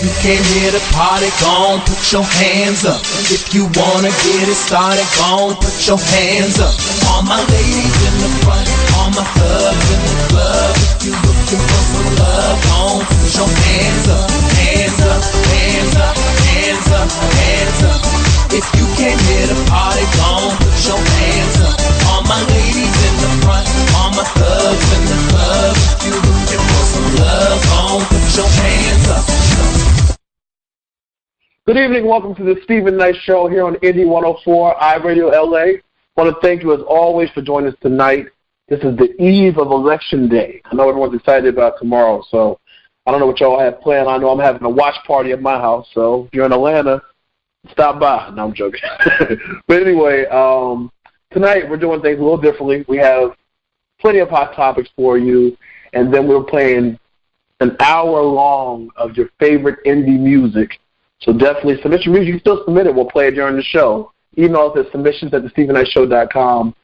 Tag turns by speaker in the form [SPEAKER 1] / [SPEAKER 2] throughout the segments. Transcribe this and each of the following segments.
[SPEAKER 1] you came here to party, gon' put your hands up. If you wanna get it started, gon' put your hands up. All my ladies in the front, all my thugs in the club. If you looking for some love, gon' put your hands up. Hands up, hands up, hands up, hands up. If you came here to party, gon' put your hands up. All my ladies in the front, all my thugs in the club. If you looking for some love, gon' put your hands up.
[SPEAKER 2] Good evening. Welcome to the Stephen Knight Show here on Indie 104 iRadio LA. I want to thank you, as always, for joining us tonight. This is the eve of Election Day. I know everyone's excited about tomorrow, so I don't know what y'all have planned. I know I'm having a watch party at my house, so if you're in Atlanta, stop by. No, I'm joking. But anyway, tonight we're doing things a little differently. We have plenty of hot topics for you, and then we're playing an hour long of your favorite indie music. So definitely submit your music. You can still submit it. We'll play it during the show. Email us at submissions@thestephennightshow.com.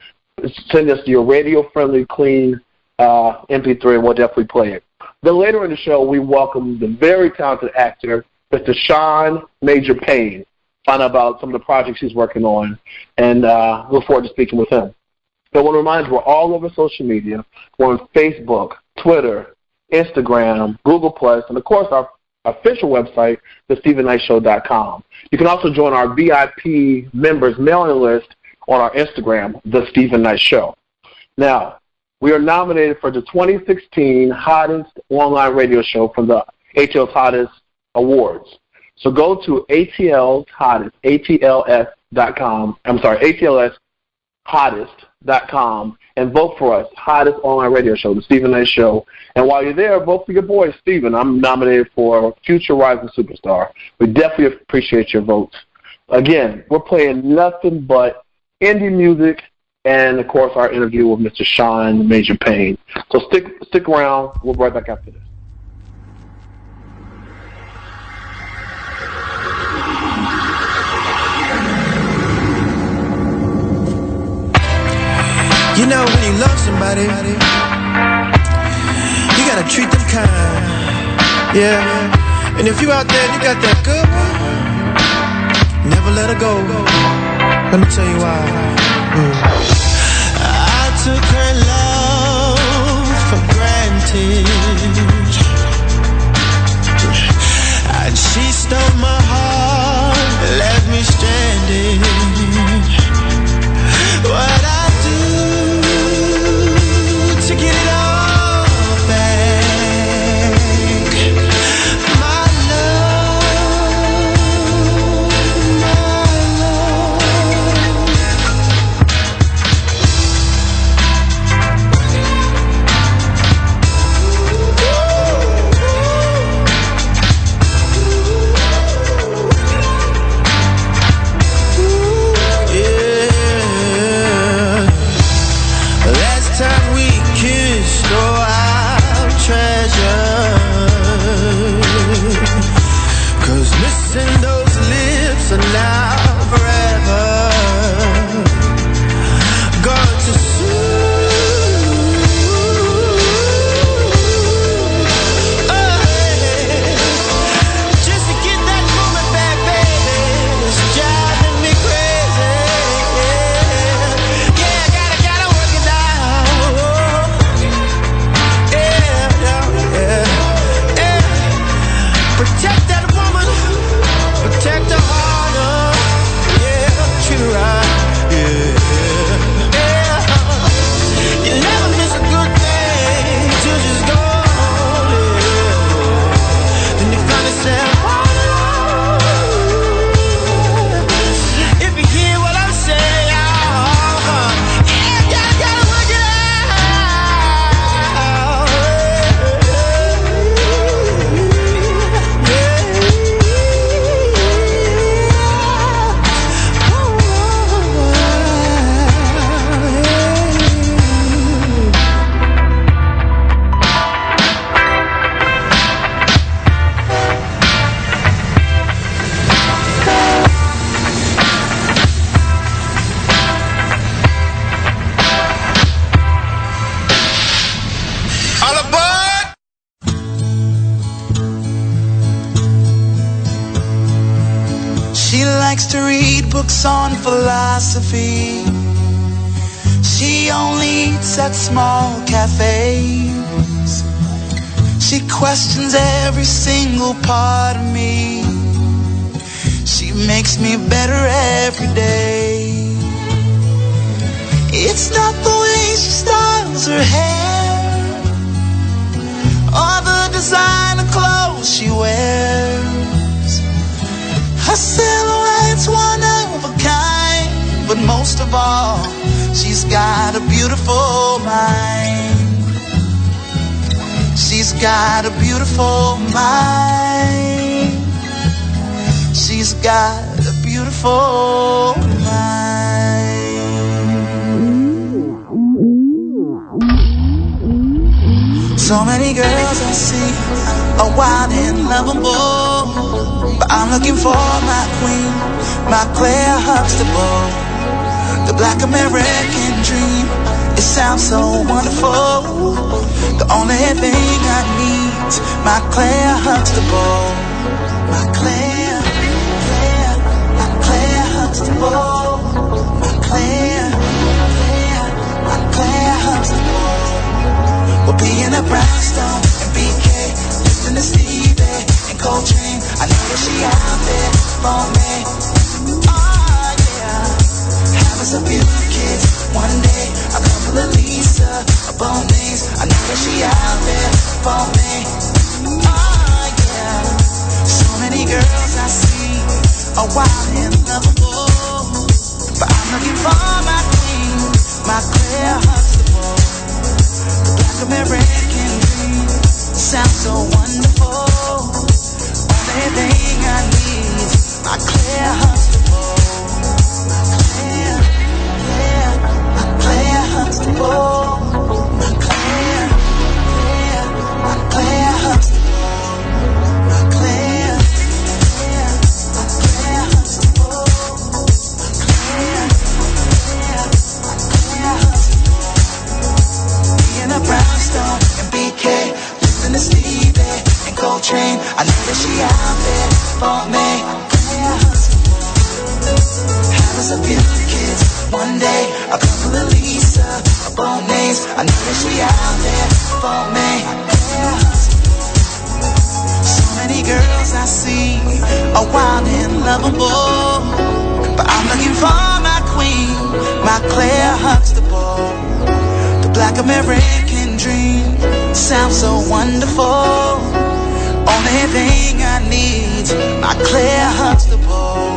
[SPEAKER 2] Send us your radio-friendly, clean MP3, and we'll definitely play it. Then later in the show, we welcome the very talented actor, Mr. Sean Major Payne. Find out about some of the projects he's working on, and look forward to speaking with him. So I want to remind you, we're all over social media. We're on Facebook, Twitter, Instagram, Google+, and, of course, our official website, thestephennightshow.com. You can also join our VIP members mailing list on our Instagram, The Stephen Knight Show. Now, we are nominated for the 2016 Hottest Online Radio Show from the ATL's Hottest Awards. So go to ATL's Hottest, ATLS.com, ATLSHottest.com, and vote for us, Hottest Online Radio Show, The Stephen Knight Show. And while you're there, vote for your boy, Stephen. I'm nominated for Future Rising Superstar. We definitely appreciate your votes. Again, we're playing nothing but indie music and, of course, our interview with Mr. Sean Major Payne. So stick around. We'll be right back after this.
[SPEAKER 3] You know, when you love somebody, you gotta treat them kind. Yeah. And if you out there and you got that good one, never let her go. Let me tell you why. I took her love for granted, and she stole my heart and left me stranded. What I to get it all back, my love, my love.
[SPEAKER 4] She likes to read books on philosophy. She only eats at small cafes. She questions every single part of me. She makes me better every day. It's not the way she styles her hair or the designer clothes she wears. Her silhouette's one of a kind, but most of all, she's got a beautiful mind. She's got a beautiful mind. She's got a beautiful mind. So many girls I see are wild and lovable, but I'm looking for my queen, my Claire Huxtable. The black American dream, it sounds so wonderful. The only thing I need, my Claire Huxtable. My Claire, my Claire Huxtable. My Claire, my Claire Huxtable. We'll be in a brownstone and BK, lifting the Stevie and Coltrane. I know that she out there for me. Oh yeah, having some beautiful kids. One day, a couple of Lisa, a Bonnies. I know that she out there for me. Oh yeah, so many girls I see are wild and lovable, but I'm looking for my queen, my Claire Huxtable. The black American dream sounds so wonderful. Only thing I need, my Claire Huxtable. My Claire Huxtable. My Claire, my Claire Huxtable. My Claire, my Claire Huxtable. My Claire Huxtable. Being a brownstone and BK, lifting the Stevie and Coltrane. I know that she out there for me. Claire Huxtable. Having some beautiful kids. One day, a couple of Lisa, a Bonnies. I know that she out there for me. Claire Huxtable. So many girls I see are wild and lovable, but I'm looking for my queen, my Claire Huxtable. The black American dream sounds so wonderful. Only thing I need, my Claire Huxtable.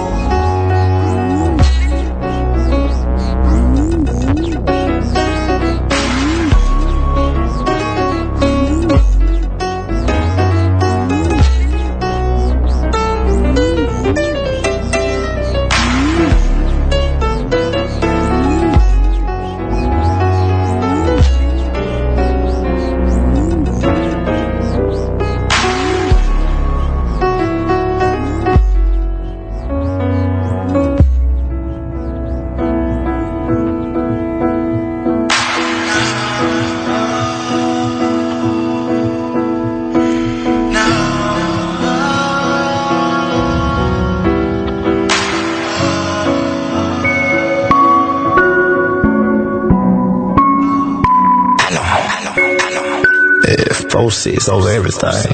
[SPEAKER 5] Six over everything.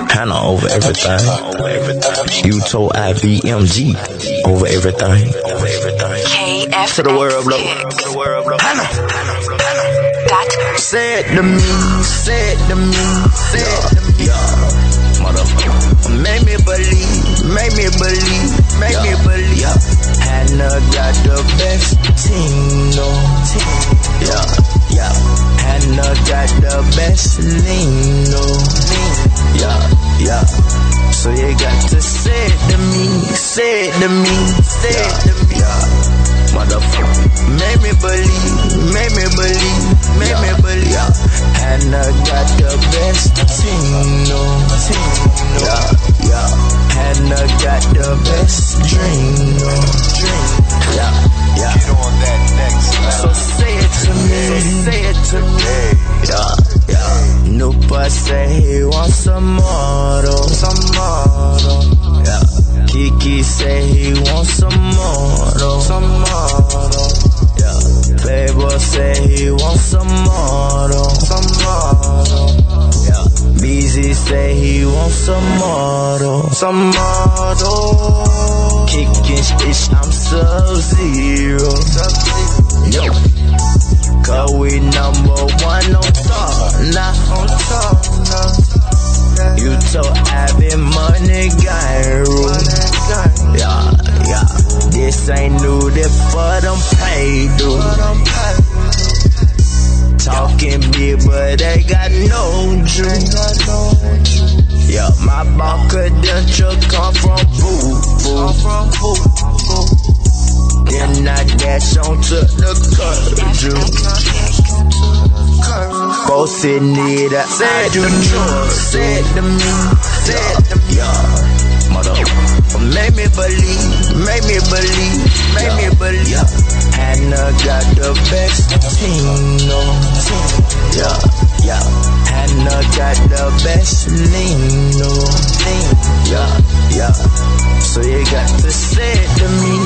[SPEAKER 5] Hannah over everything. Uto IVMG over everything.
[SPEAKER 6] KF
[SPEAKER 5] to the world blow. Hannah. Say it to me. Say it to me. Say it to me. Motherfucker. Make me believe. Make me believe. Make me believe. Hannah got the best team, no team. Yeah. Hannah got the best lean, no lean. Yeah. So you got to say it to me, say it to me, say it to me. Motherfucker, make me believe, make me believe, make me believe. Hannah got the best team, no team, no. Yeah. Hannah got the best dream, no dream. Yeah. Get on that next level. So say it to me, say it to me. Yeah. No boy say he wants some more, yeah. Kiki some model. Kicking stitch, I'm Sub-Zero. Yo, cause we number one on top, You told Abby money gyro. Yeah, this ain't new, this for them paid, dude. Talking big, but they got no drink. Yeah, my ball credential come from Boo. Then I dash on to the curve. Both it need a said to me, yeah, mother. Make me believe. Hannah got the best team, no. Yeah. Hannah got the best lean, no. Yeah. So you got to say it to me,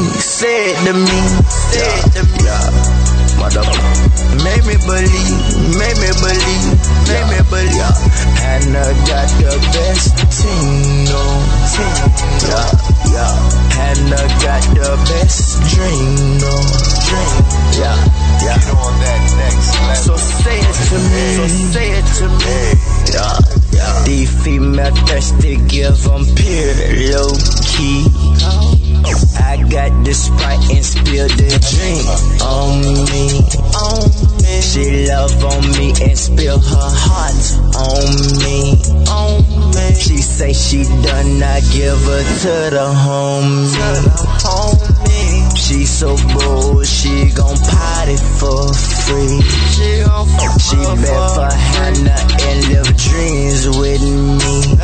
[SPEAKER 5] yeah. Mother, make me believe. Hannah got the best team, no. Yeah. Hannah got the best dream, no. Yeah. Get on that next level. So say it to me. Yeah. The female thirsty give them pure low key. I got the Sprite and spill the drink on me. She love on me and spill her heart on me. She say she done, I give her to the homie. She so bold, she gon' potty for free. She bet for Hannah and live dreams with me.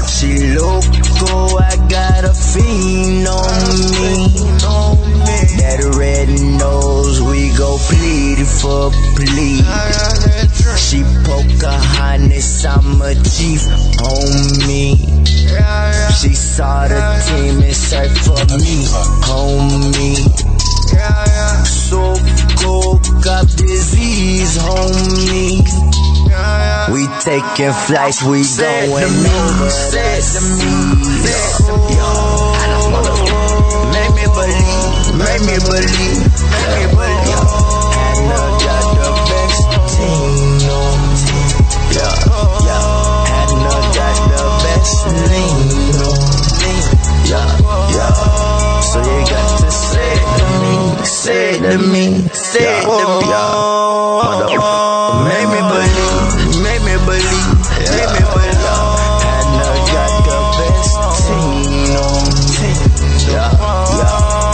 [SPEAKER 5] She loco, I got a fiend on me. That red nose, we go plead for plea. She Pocahontas, I'm a chief on me. She saw the team and searched for me, homie. So cold, got disease, homie. We taking flights, we going over the seas. Make me believe. Hannah got the best team, no. Yeah. Hannah got the best lean, no. Yeah. So you got to say it to me. Make me believe. Hannah got the best team, no. Yeah.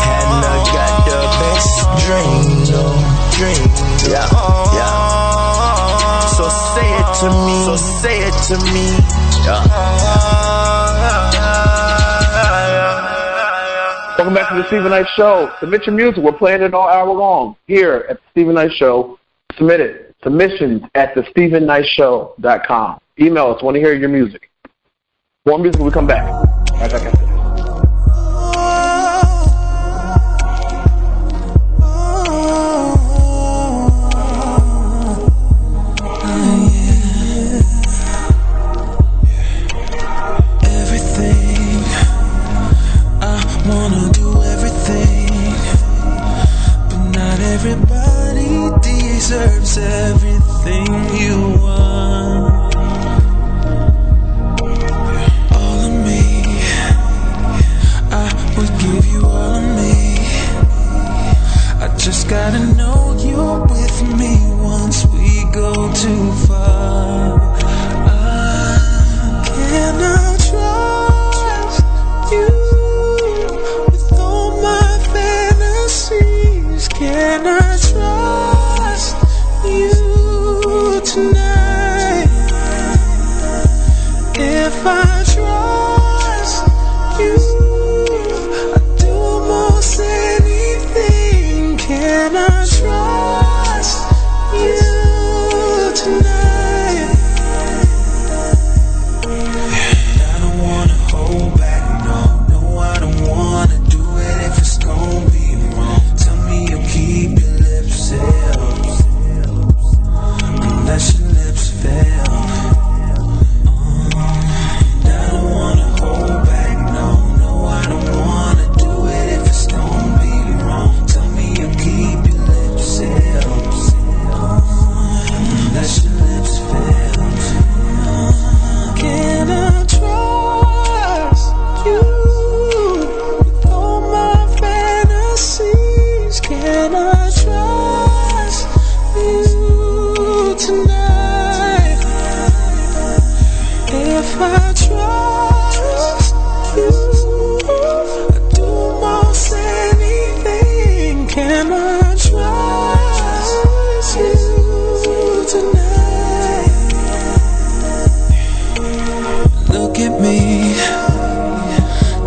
[SPEAKER 5] Hannah got the best dream, no. Yeah. So say it to me.
[SPEAKER 2] Welcome back to the Stephen Knight Show. Submit your music. We're playing it all hour long here at the Stephen Knight Show. Submit it. Submissions at thestephennightshow.com. Email us. Want to hear your music. More music when we come back. Right back after this.
[SPEAKER 3] Everybody deserves everything you want. All of me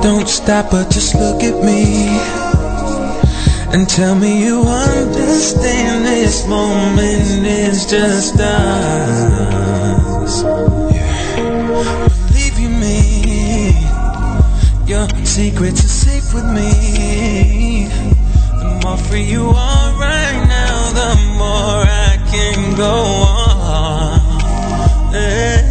[SPEAKER 3] Don't stop, but just look at me and tell me you understand this moment is just us. Believe you me, your secrets are safe with me. The more free you are right now, the more I can go on. Hey.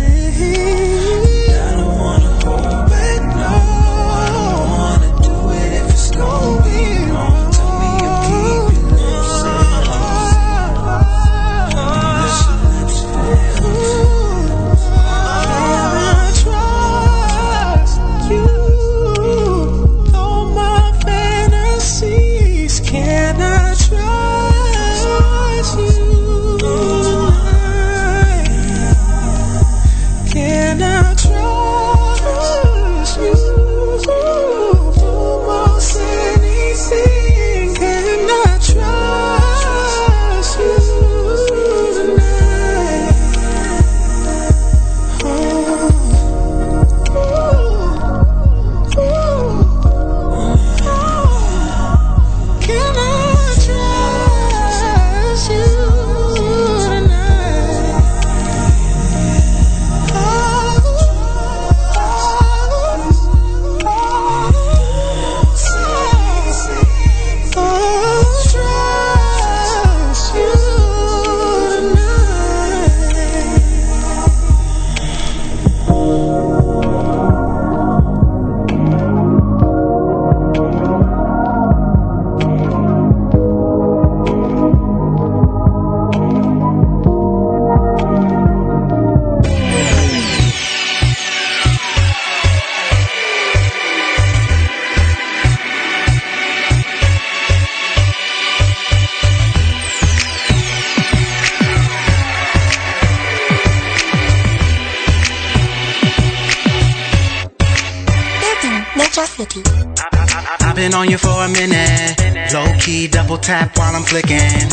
[SPEAKER 5] I've been on you for a minute. Low-key double tap while I'm flicking.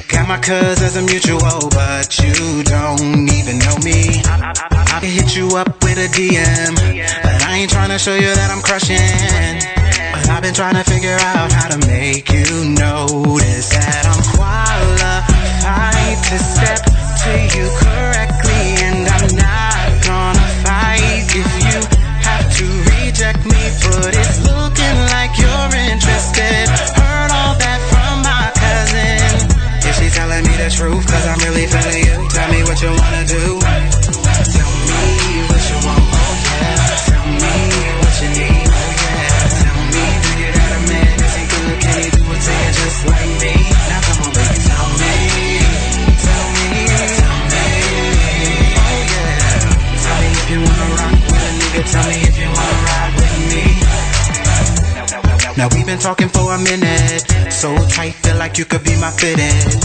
[SPEAKER 5] Got my cuz as a mutual, but you don't even know me. I can hit you up with a DM, but I ain't trying to show you that I'm crushing. But I've been trying to figure out how to make you notice that I'm qualified to step to you correctly. And I'm not gonna fight if you have to reject me, but it's looking like you're interested. Heard all that from my cousin. Is she telling me the truth? Cause I'm really feeling you. Tell me what you wanna do. Tell me what you want, oh yeah. Tell me what you need, oh yeah. Tell me, do you got a man? Is he good? Can he do it to you just like me? Now come on baby, tell me. Tell me, tell me, oh yeah. Tell me if you wanna rock with a nigga. Tell me if you wanna ride with me. Now we've been talking for a minute. So tight, feel like you could be my fitted.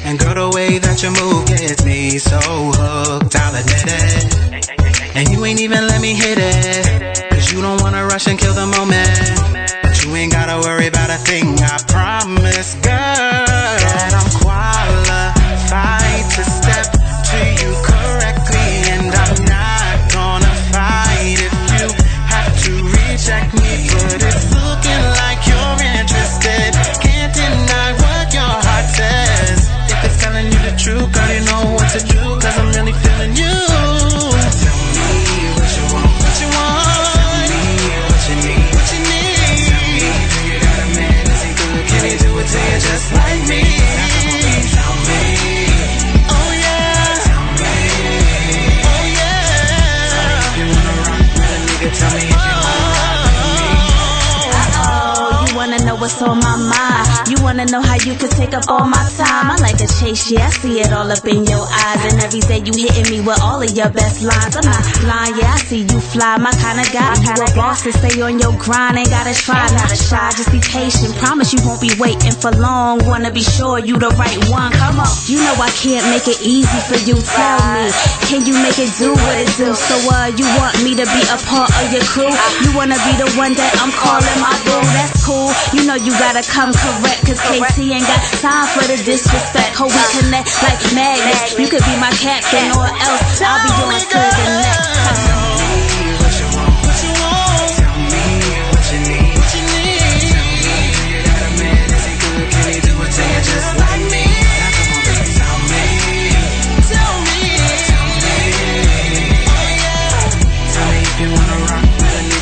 [SPEAKER 5] And girl, the way that you move gets me so hooked, I'll admit it. And you ain't even let me hit it, cause you don't wanna rush and kill the moment. But you ain't gotta worry about a thing, I promise, girl, that I'm qualified to step to you correctly. And I'm not gonna fight if you have to reject me, but it's looking like you're interested. Can't deny what your heart says. If it's telling you the truth, girl, you know what to do, cause I'm really feeling you. Tell me what you want, what you want. Tell me what you need, what you need. Tell me, do you got a man? Is he good? Can he do it to you just like me? Tell me, oh yeah. Tell me, oh yeah. Tell me if you wanna rock with a nigga. Tell me if you wanna rock with me.
[SPEAKER 7] You wanna know what's on my mind. You wanna know how you could take up all my time. I like a chase, yeah, I see it all up in your eyes. And every day you hitting me with all of your best lines. I'm not lying, yeah, I see you fly, my kind of guy. You a boss to stay on your grind, ain't gotta try, not shy, just be patient. Promise you won't be waiting for long. Wanna be sure you the right one, come on. You know I can't make it easy for you, tell me. Can you make it do what it do? So you want me to be a part of your crew? You wanna be the one that I'm calling my boo? That's cool, you know you gotta come correct, cause KT ain't got time for the disrespect. Hope we connect like magnets. You could be my captain or else I'll be yours to the next.
[SPEAKER 5] Tell me what you want, what you want. Tell me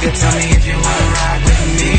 [SPEAKER 3] So tell me if you wanna ride with me.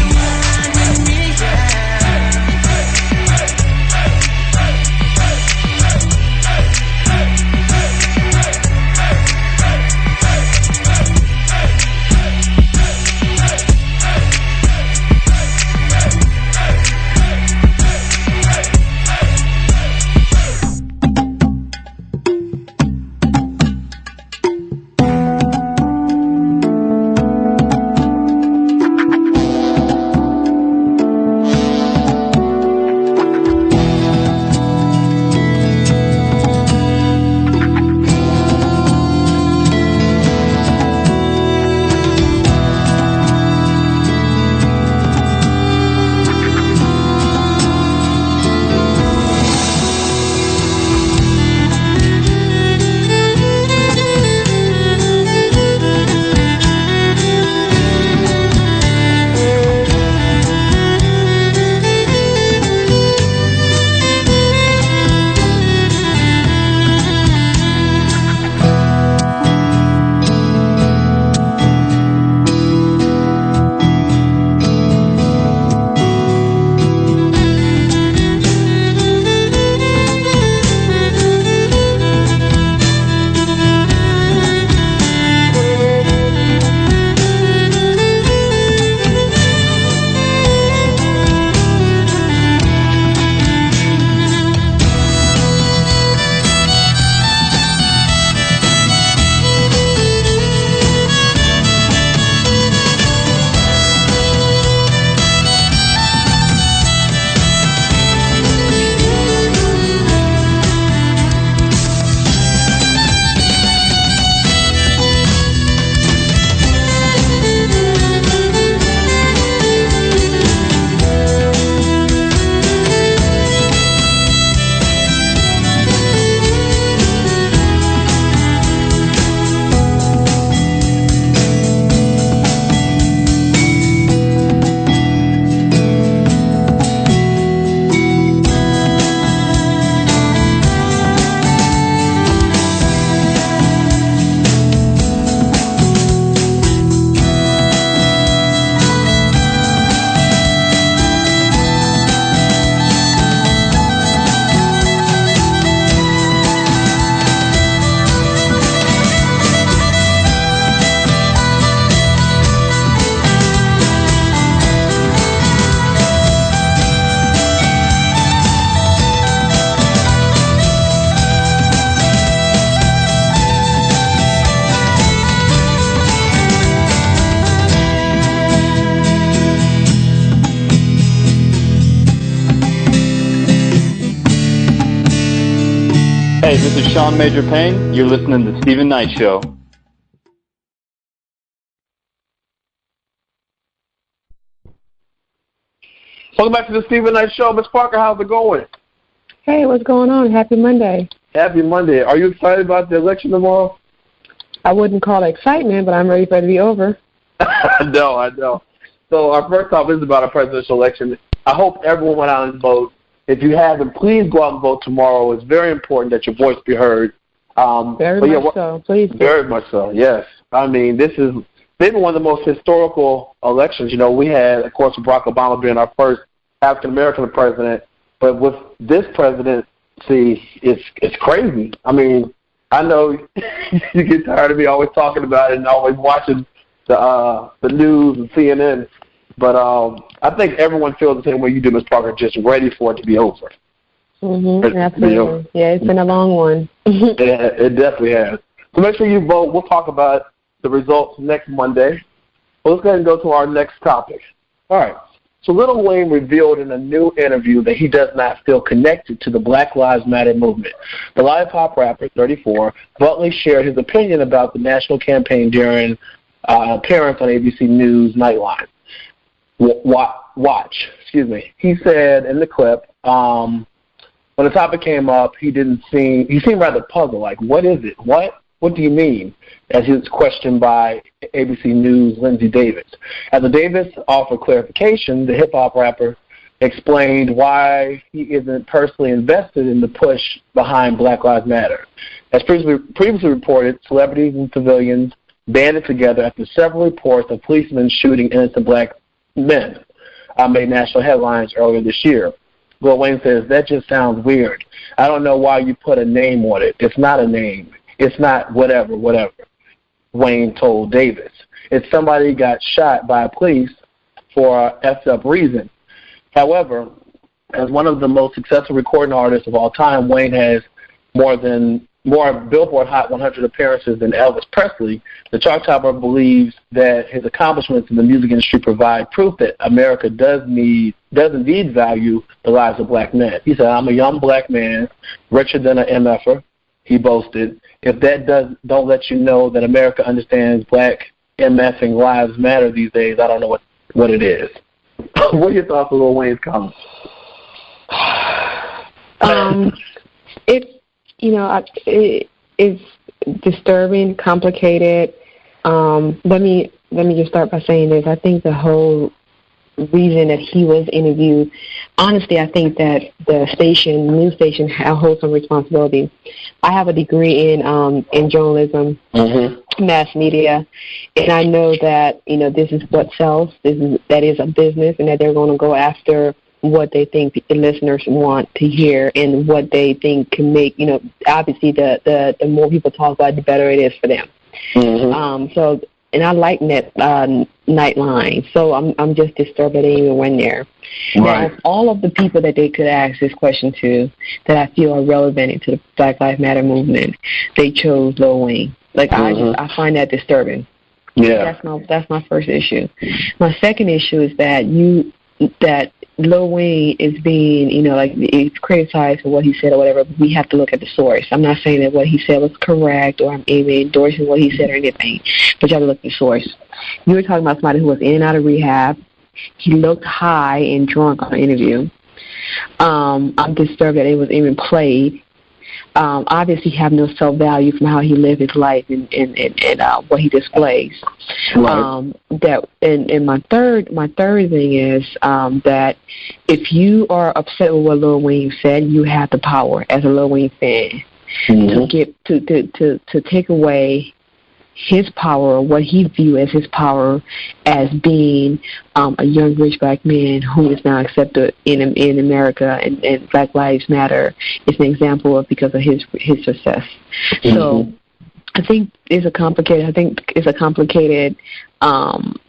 [SPEAKER 8] Hey, this is Sean Major Payne. You're listening to Stephen Knight Show.
[SPEAKER 2] Welcome back to the Stephen Knight Show. Ms. Parker, how's it going?
[SPEAKER 9] Hey, what's going on? Happy Monday.
[SPEAKER 2] Happy Monday. Are you excited about the election tomorrow?
[SPEAKER 9] I wouldn't call it excitement, but I'm ready for it to be over.
[SPEAKER 2] I know. So our first topic is about a presidential election. I hope everyone went out and voted. If you haven't, please go out and vote tomorrow. It's very important that your voice be heard.
[SPEAKER 9] Very much so. Please.
[SPEAKER 2] Very much so, yes. I mean, this is maybe one of the most historical elections. You know, we had, of course, Barack Obama being our first African-American president, but with this presidency, it's crazy. I mean, I know you get tired of me always talking about it and always watching the news and CNN, but I think everyone feels the same way you do, Ms. Parker, just ready for it to be over.
[SPEAKER 9] Absolutely. Yeah, it's been a long one.
[SPEAKER 2] It definitely has. So make sure you vote. We'll talk about the results next Monday. Well, let's go ahead and go to our next topic. All right. So Lil Wayne revealed in a new interview that he does not feel connected to the Black Lives Matter movement. The Lollipop rapper, 34, bluntly shared his opinion about the national campaign during appearance on ABC News Nightline. He said in the clip, when the topic came up, he seemed rather puzzled. Like, what is it? What do you mean? As he was questioned by ABC News' Lindsay Davis. As Davis offered clarification, the hip-hop rapper explained why he isn't personally invested in the push behind Black Lives Matter. As previously reported, celebrities and civilians banded together after several reports of policemen shooting innocent black men made national headlines earlier this year. Lil Wayne says, that just sounds weird. I don't know why you put a name on it. It's not a name. It's not whatever, Wayne told Davis. It's somebody got shot by police for a effed up reason. However, as one of the most successful recording artists of all time, Wayne has more Billboard Hot 100 appearances than Elvis Presley. The chart topper believes that his accomplishments in the music industry provide proof that America does indeed value the lives of black men. He said, I'm a young black man, richer than an MFer, he boasted. If that don't let you know that America understands black MFing lives matter these days, I don't know what it is. What are your thoughts on Lil Wayne's comments?
[SPEAKER 9] It's disturbing, complicated. Let me just start by saying this. I think the whole reason that he was interviewed, honestly, I think that the news station holds some responsibility. I have a degree in journalism, mass media, and I know that this is what sells. That is a business, and that they're going to go after what they think the listeners want to hear and what they think can make, obviously the more people talk about it, the better it is for them. And I like Nightline, so I'm just disturbed that they even went there. Right. Now, all of the people that they could ask this question to that I feel are relevant to the Black Lives Matter movement, they chose Lil Wayne. I find that disturbing. Yeah. That's my first issue. My second issue is that Lil Wayne is being, he's criticized for what he said or whatever, but we have to look at the source. I'm not saying that what he said was correct or I'm even endorsing what he said or anything, but you have to look at the source. You were talking about somebody who was in and out of rehab. He looked high and drunk on the interview. I'm disturbed that it was even played. Obviously have no self-value from how he lived his life and what he displays. Right. And my third thing is that if you are upset with what Lil Wayne said, you have the power as a Lil Wayne fan to take away his power, or what he views as his power, as being a young rich black man who is now accepted in America, and Black Lives Matter is an example of because of his success. So I think it's a complicated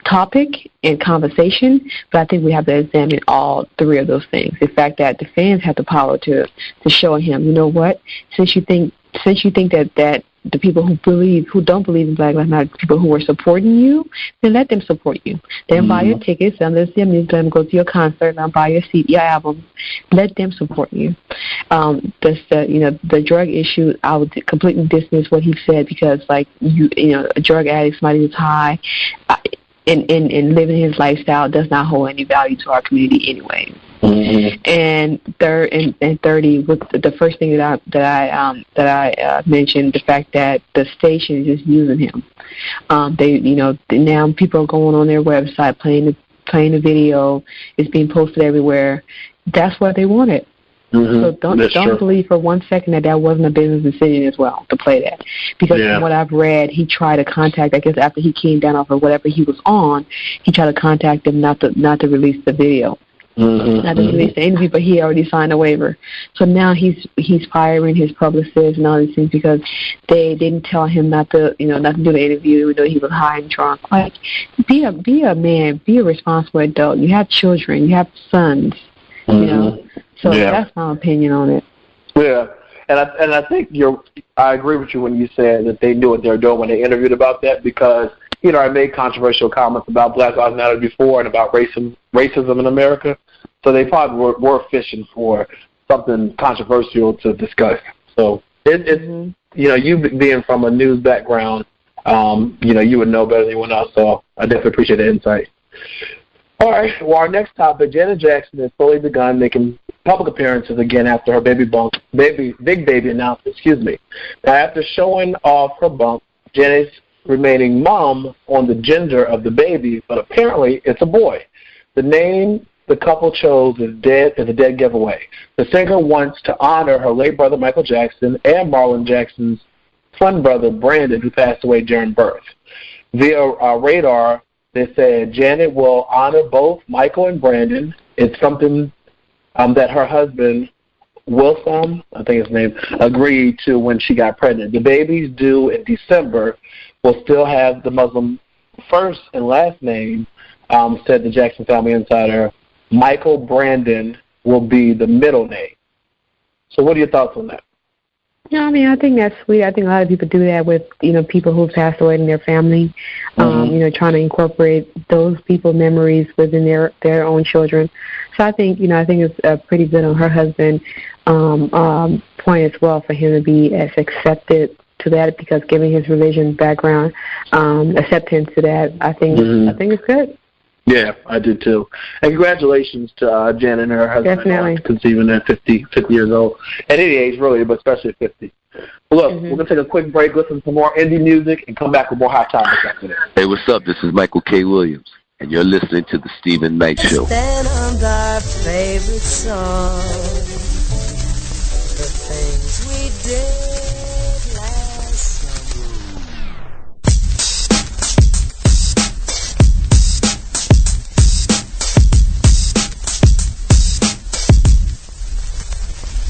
[SPEAKER 9] topic and conversation, but I think we have to examine all three of those things. The fact that the fans have the power to show him, you know what, since you think that the people who don't believe in Black Lives Matter, people who are supporting you, then let them support you. Then buy your tickets, let them go to your concert, let them buy your CD, your album. Let them support you. The drug issue, I would completely dismiss what he said because, a drug addict, somebody who's high, and living his lifestyle does not hold any value to our community anyway. And thirdly, with the first thing that I mentioned, the fact that the station is just using him. Now people are going on their website playing the video. It's being posted everywhere. That's what they wanted. So don't believe for 1 second that wasn't a business decision as well to play that, because from what I've read, he tried to contact. I guess after he came down off of whatever he was on, he tried to contact them not to release the video. Not to release the interview, but he already signed a waiver. So now he's firing his publicist and all these things because they didn't tell him not to do the interview, even though he was high and drunk. Like, be a man, be a responsible adult. You have children, you have sons, So that's my opinion on it. Yeah,
[SPEAKER 2] and I think I agree with you when you said that they knew what they were doing when they interviewed about that, because I made controversial comments about Black Lives Matter before and about racism in America. So they probably were fishing for something controversial to discuss. So it's you being from a news background, you would know better than anyone else. So I definitely appreciate the insight. All right. Well, our next topic, Janet Jackson has fully begun making public appearances again after her big baby announcement. Now, after showing off her bump, Janet's remaining mum on the gender of the baby, but apparently it's a boy. The name the couple chose is a dead giveaway. The singer wants to honor her late brother Michael Jackson and Marlon Jackson's twin brother, Brandon, who passed away during birth. Via radar, they said Janet will honor both Michael and Brandon. It's something that her husband, Wilson, I think his name, agreed to when she got pregnant. The baby's due in December will still have the Muslim first and last name, said the Jackson Family Insider. Michael Brandon will be the middle name. So what are your thoughts on that?
[SPEAKER 9] Yeah, I mean, I think that's sweet. I think a lot of people do that with, people who've passed away in their family, trying to incorporate those people's memories within their own children. So I think it's pretty good on her husband point as well for him to be as accepted to that, because given his religion background, acceptance to that, I think it's good.
[SPEAKER 2] Yeah, I do too. And congratulations to Janet and her husband.
[SPEAKER 9] Definitely.
[SPEAKER 2] Conceiving at 50 years old. At any age, really, but especially at 50. Well, look, we're going to take a quick break, listen to some more indie music, and come back with more hot topics after this.
[SPEAKER 10] Hey, what's up? This is Michael K. Williams, and you're listening to The Stephen Knight Show.
[SPEAKER 11] Stand on our favorite song, the things we did last summer.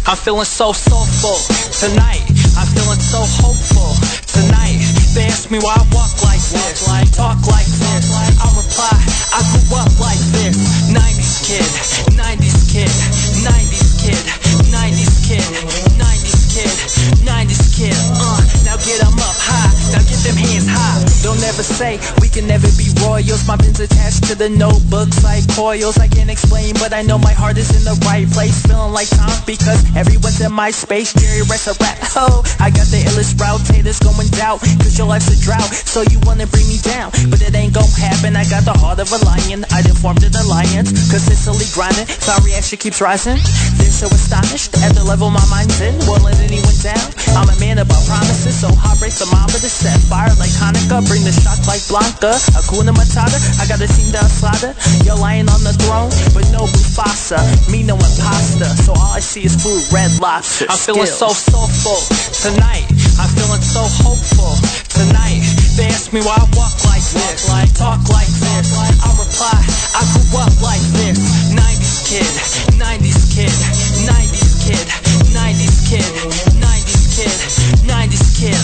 [SPEAKER 12] I'm feeling so soulful tonight. I'm feeling so hopeful tonight. They ask me why I walk like this, talk like this. I reply, I grew up like this. 90s kid, 90s kid, 90s kid, 90s kid, 90s kid, 90s kid. Now get them up high, now get them hands high. Don't ever say we can never be royals. My pen's attached to the notebooks like coils. I can't explain, but I know my heart is in the right place. Feeling like Tom because everyone's in my space. Jerry writes a rap. Oh, I got the illest route. Haters going down, cause your life's a drought. So you wanna bring me down, but it ain't gon' happen. I got the heart of a lion. I done formed an alliance, consistently grinding. My reaction keeps rising. They're so astonished at the level my mind's in. Won't let anyone down. I'm a man about promises, so heartbreak thermometer set fire like Hanukkah. Bring the shock like Blanca. Hakuna Matata. I got a team down slaughter. You're lying on the throne, but no Mufasa. Me no imposter, so all I see is food, red lobster. I'm feeling so soulful tonight. I'm feeling so hopeful tonight. They ask me why I walk like this, talk like this. I reply, I grew up like this. 90s kid, 90s kid, 90s kid, 90s kid, 90s kid, 90s kid.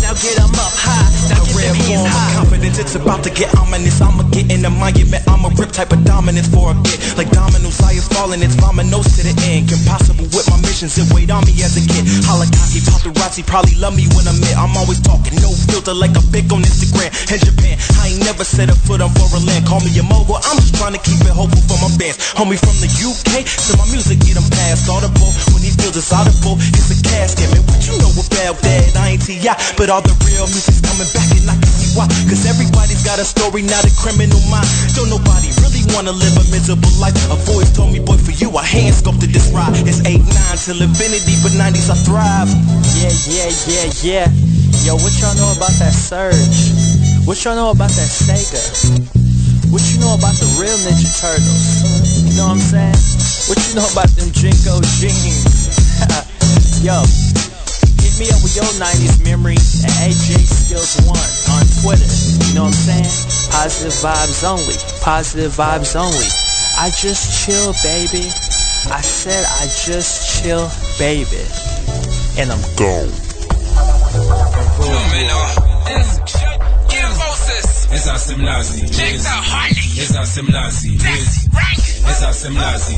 [SPEAKER 12] Now get them up high, now get them hands high.
[SPEAKER 13] Confidence, it's about to get ominous. I'ma get in the monument, I'm a rip type of dominance for a bit. Like dominoes, I is falling, it's dominoes to the end. Impossible with my missions, it weighed on me as a kid. Halakaki, paparazzi probably love me when I'm in. I'm always talking, no filter like a pic on Instagram. In Japan, I ain't never set a foot on foreign land. Call me a mogul, I'm just trying to keep it hopeful for my fans. Homie from the UK, so my music get them past audible. When he feels it's audible, it's a casket. Man, what you know about that? I ain't T.I., but all the real music's coming back and I can see why. Cause everybody's got a story, not a criminal mind. Don't nobody really wanna live a miserable life. A voice told me, boy, for you, I hand sculpted this ride. It's 8-9 till infinity, but 90s I thrive.
[SPEAKER 12] Yeah. Yo, what y'all know about that Surge? What y'all know about that Sega? What you know about the real Ninja Turtles? You know what I'm saying? What you know about them Jinko jeans? Yo, hit me up with your 90s memory at AJSkills1 on Twitter. You know what I'm saying? Positive vibes only. Positive vibes only. I just chill, baby. I said I just chill, baby. And I'm gone.
[SPEAKER 14] It's a simlazi. It's a simlazi. It's a simlazi.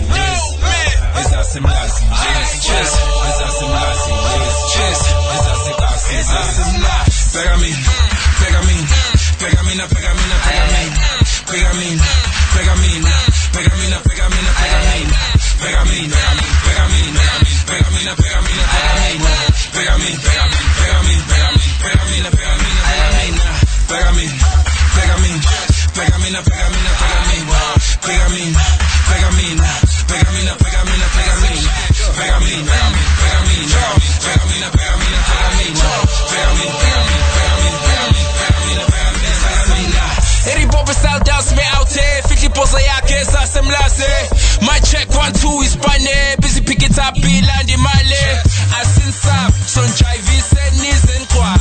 [SPEAKER 14] It's a simlazi. Cheers. It's a simlazi. Cheers. It's a simlazi. Pegamina. My check 1 2 Hispane, busy pick it up, bill and the male. Asin sap, son chai vi sen nizen kwan.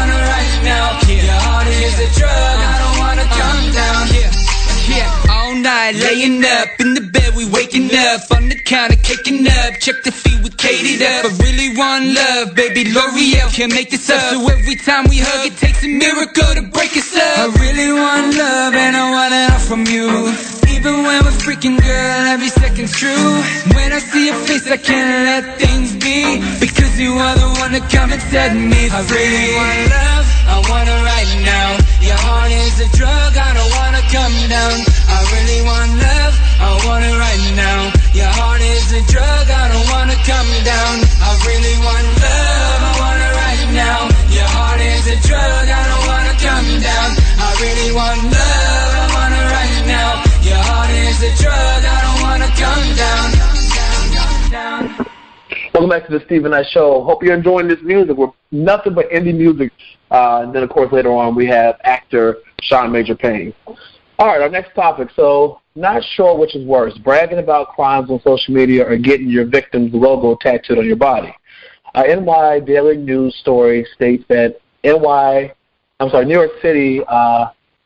[SPEAKER 12] night, laying up in the bed, we waking up on the counter, kicking up. Check the feet, we catered up. I really want love, baby. L'Oreal can't make this up. So every time we hug, it takes a miracle to break us up. I really want love, and I want it all from you. Even when we're freaking, girl, every second's true. When I see your face, I can't let things be, because you are the one that come and set me free. I really want love, I want it right now. Your heart is a drug, I don't wanna come down. I really want love, I want it right now. Your heart is a drug, I don't wanna come down. I really want love, I want it right now. Your heart is a drug, I don't wanna come down. I really want love, I want it right now. Your heart is a drug, I don't wanna come down.
[SPEAKER 2] Welcome back to the Stephen Knight Show. Hope you're enjoying this music. We're nothing but indie music. And then, of course, later on we have actor Sean Major Payne. All right, our next topic. So, not sure which is worse, bragging about crimes on social media or getting your victim's logo tattooed on your body. NY Daily News story states that New York City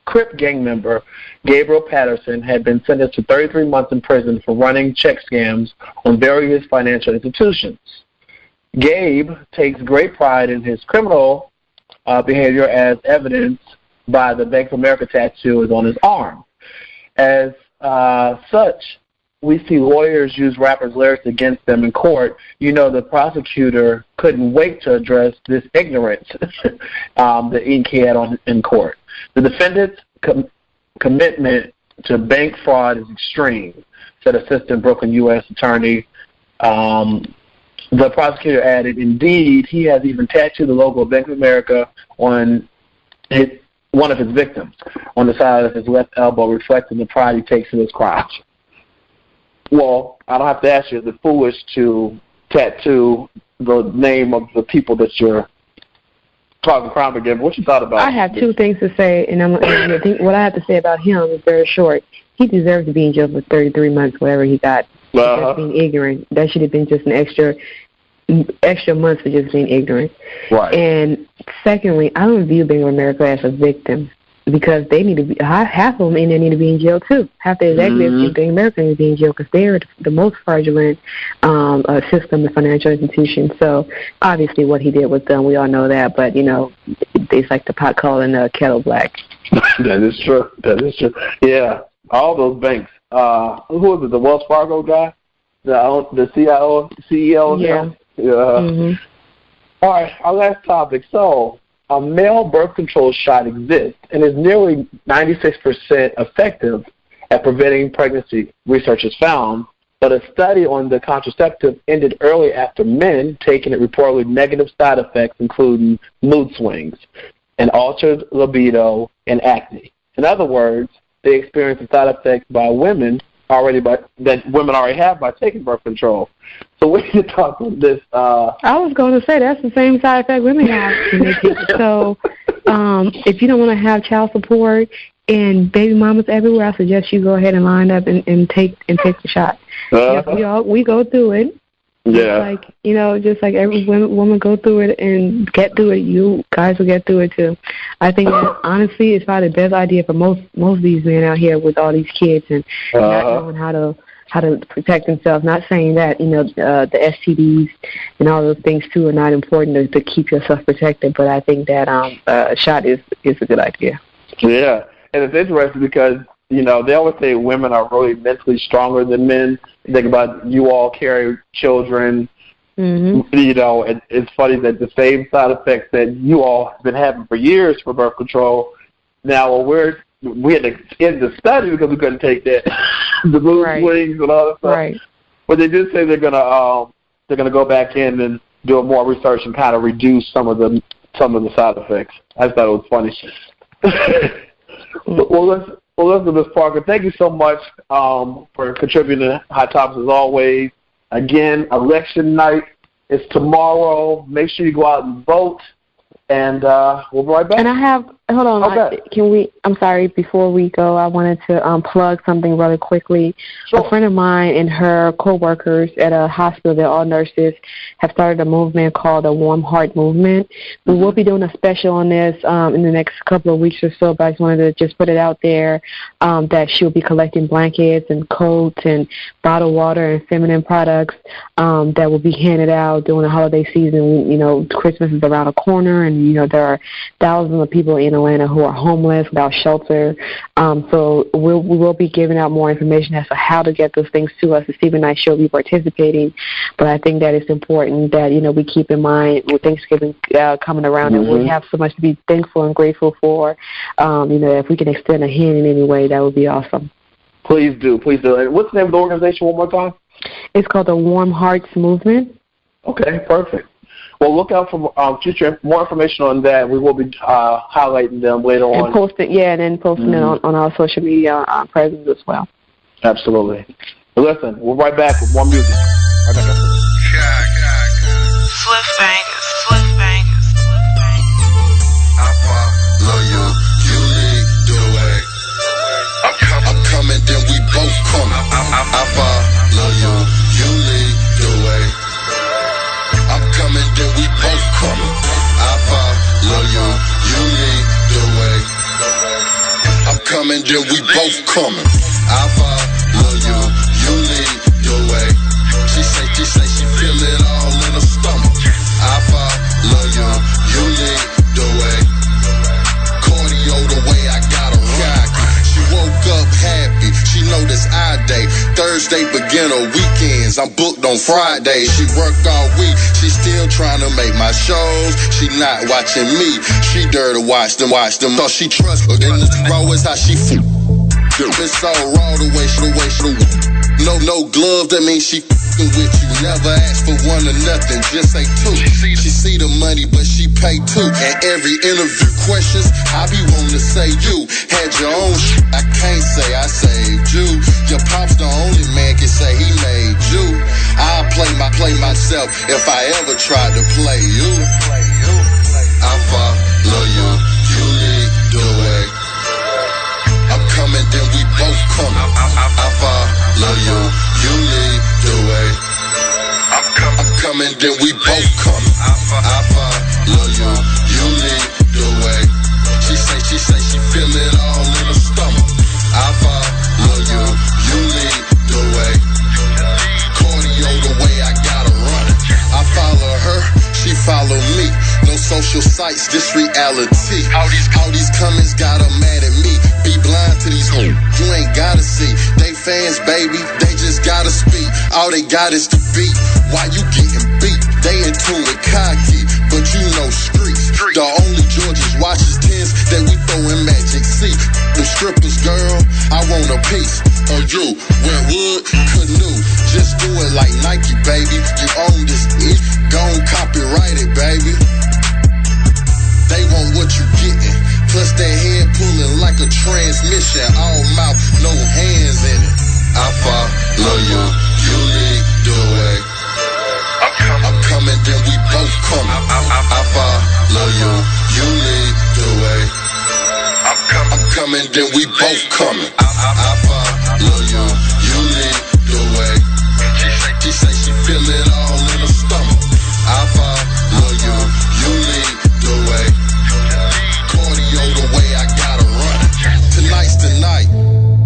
[SPEAKER 2] Crip gang member Gabriel Patterson had been sentenced to 33 months in prison for running check scams on various financial institutions. Gabe takes great pride in his criminal behavior, as evidenced by the Bank of America tattoo is on his arm. As such, we see lawyers use rappers' lyrics against them in court. You know, the prosecutor couldn't wait to address this ignorance that Ink had in court. The defendant's commitment to bank fraud is extreme, said Assistant Brooklyn U.S. Attorney. The prosecutor added, indeed, he has even tattooed the logo of Bank of America on one of his victims on the side of his left elbow, reflecting the pride he takes in his crimes. Well, I don't have to ask you, is it foolish to tattoo the name of the people that you're talking crime against? What you thought about it?
[SPEAKER 9] I have two things to say, and what I have to say about him is very short. He deserves to be in jail for 33 months, whatever he got. Just being ignorant. That should have been just an extra month for just being ignorant.
[SPEAKER 2] Right.
[SPEAKER 9] And secondly, I don't view Bank of America as a victim, because they need to be, half of them in there need to be in jail too. Half the executives in Bank of America need to be in jail, because they're the most fraudulent system, the financial institution. So obviously what he did was done. We all know that, but it's like the pot calling the kettle black.
[SPEAKER 2] That is true. Yeah, all those banks. Who was it? The Wells Fargo guy, the CEO.
[SPEAKER 9] Yeah.
[SPEAKER 2] Yeah. All right, our last topic. So, a male birth control shot exists and is nearly 96% effective at preventing pregnancy, researchers found, but a study on the contraceptive ended early after men taking it reportedly negative side effects, including mood swings, and altered libido and acne. In other words, they experienced the side effects that women already have by taking birth control. So we can talk about this.
[SPEAKER 9] I was going to say that's the same side effect women have. So if you don't want to have child support and baby mamas everywhere, I suggest you go ahead and line up and take the shot. We go through it.
[SPEAKER 2] Yeah.
[SPEAKER 9] Just like every woman go through it and get through it, you guys will get through it too. I think that honestly it's probably the best idea for most of these men out here with all these kids and not knowing how to protect themselves. Not saying that the STDs and all those things too are not important to keep yourself protected, but I think that a shot is a good idea.
[SPEAKER 2] Yeah, and it's interesting because they always say women are really mentally stronger than men. Think about you all carry children. Mm-hmm. It's funny that the same side effects that you all have been having for years for birth control, now we had to end the study because we couldn't take that, the mood swings and all that stuff.
[SPEAKER 9] Right.
[SPEAKER 2] But they did say they're gonna go back in and do more research and kind of reduce some of the side effects. I just thought it was funny. Well, listen, Ms. Parker, thank you so much for contributing to Hot Topics as always. Again, election night is tomorrow. Make sure you go out and vote. And we'll be right back.
[SPEAKER 9] And I have, hold on, I'm sorry, before we go, I wanted to plug something really quickly. Sure. A friend of mine and her co-workers at a hospital, they're all nurses, have started a movement called the Warm Heart Movement. We will be doing a special on this in the next couple of weeks or so, but I just wanted to just put it out there that she'll be collecting blankets and coats and bottled water and feminine products that will be handed out during the holiday season. You know, Christmas is around the corner, and, you know, there are thousands of people in Atlanta who are homeless, without shelter. So we will be giving out more information as to how to get those things to us. The Stephen Knight Show will be participating, but I think that it's important that, you know, we keep in mind with Thanksgiving coming around, and we have so much to be thankful and grateful for. You know, if we can extend a hand in any way, that would be awesome.
[SPEAKER 2] Please do, please do. And what's the name of the organization one more time?
[SPEAKER 9] It's called the Warm Hearts Movement.
[SPEAKER 2] Okay, perfect. Well, look out for future more information on that. We will be highlighting them later on.
[SPEAKER 9] And posting it on our social media presence as well.
[SPEAKER 2] Absolutely. But listen, we'll right back with more music. Right back after this.
[SPEAKER 15] Swift bangers.
[SPEAKER 16] I follow you, you lead the way. I'm coming, then we both coming. I follow you, you lead the way. I'm coming, then we both coming. I follow you, you lead the way. I'm coming, then we both coming. I follow you, you lead the way. She say she feel it all in her stomach. I follow you, you lead the way. Cardio the way I got her rock. She woke up happy, she know this I day. Thursday beginner weekends, I'm booked on Friday. She worked all week, she still trying to make my shows. She not watching me, she there to watch them. Cause she trust her, then the raw is how she feel. It's so raw the way she no glove, that means she f***ing with you. Never ask for one or nothing, just say two. She see the money, but she pay two. And every interview questions, I be wanting to say you had your own shit. I can't say I saved you. Your pop's the only man can say he made you. I'll play myself if I ever tried to play you. I follow you, you lead the way. I'm coming, then we both coming. I follow you, you lead the way. I'm coming, then we both coming. I follow you, you lead the way. She say she feel it all in her stomach. I follow you, you lead the way. Cardio the way I gotta run it. I follow her, she follow me. No social sites, this reality. All these comments got her mad at me. Be blind to these hoes, you ain't gotta see. They fans, baby, they just gotta speak. All they got is the beat. Why you getting beat? They in tune with cocky, but you know streets. The only George's watches 10s that we throw in Magic C. The strippers, girl, I want a piece of you. Wentwood, canoe, just do it like Nike, baby. You own this bitch, gon' copyright it, baby. They want what you getting, plus that head pulling like a transmission. All mouth, no hands in it. I follow you, you lead the way. I'm coming, then we both coming. I follow you, you lead the way. I'm coming, then we both coming. I follow you, you lead the way. She say she feel it all in her stomach. I follow you, you lead the way. Cardio the way I gotta run it. Tonight's the night.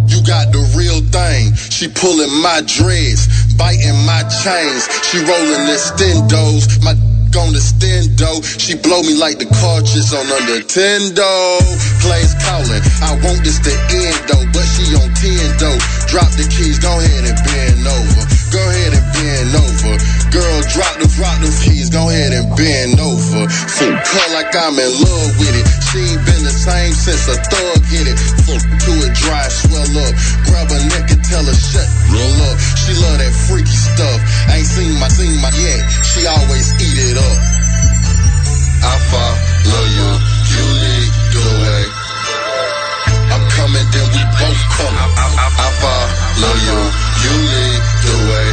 [SPEAKER 16] You got the real thing. She pulling my dreads, biting my chains. She rolling the stendos. My on the stendo. She blow me like the cartridge on a Nintendo. Players calling. I want this to end though, but she on 10 though. Drop the keys, go ahead and bend over. Go ahead and bend over. Girl, drop the keys, go ahead and bend over. Full cut like I'm in love with it. She ain't been the same since a thug hit it. Fuck to it dry, swell up. Grab her neck and tell her shut, roll up. She love that freaky stuff. I ain't seen my yet. She always eat it up. I follow you, you lead the way. I'm coming, then we both coming. I follow you, you lead the way.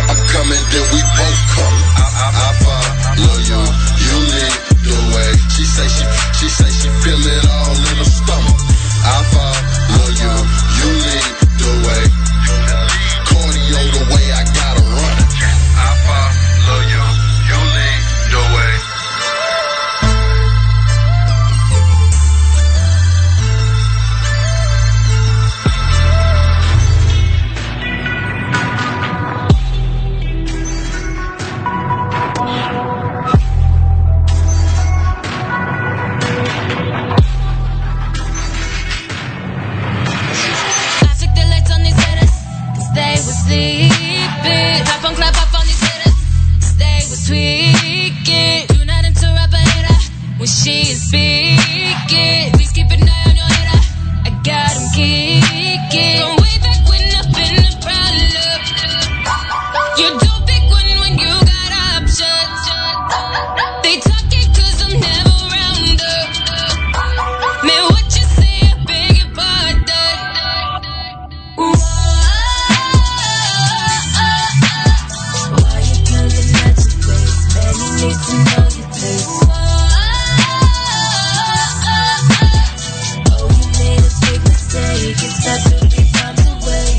[SPEAKER 16] I'm coming, then we both coming. I follow you, you lead the
[SPEAKER 17] speaking. Please keep an eye on your head. I got him kicking. From way back when I've been a problem. You don't pick one when you got options. They talking cause I'm never around her. Man, what you say, I beg your pardon. Whoa. Why you coming at your face? Man, you need to know your taste. Oh, you made a big mistake. It's got to be bombs away.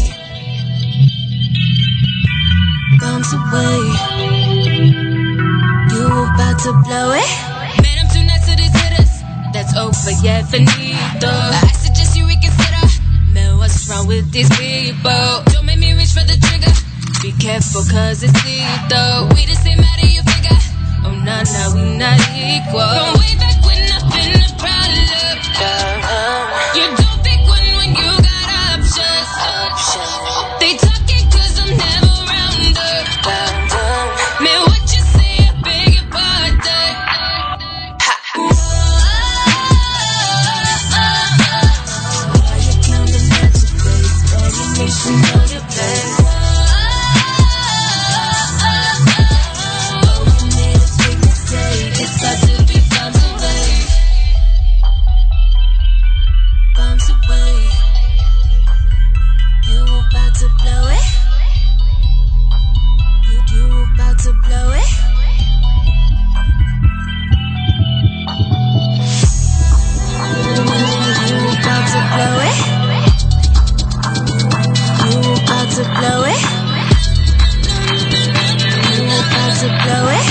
[SPEAKER 17] Bombs away. You about to blow it? Man, I'm too nice to these hitters. That's over, yeah, finito. I suggest you reconsider. Man, what's wrong with these people? Don't make me reach for the trigger. Be careful, cause it's lethal. We the same out of your figure. Oh, nah, nah, we not equal. From way back when I've been a problem. You don't pick one when you got options. They talking cause I'm never around her. Man, what you say, I beg your pardon. Why you coming at your face? Man, you need to know your place. Oh, you made a big mistake. It's got to be bombs away. Bombs away. You about to blow it? You about to blow it? You about to blow it? You about to blow it? You about to blow it?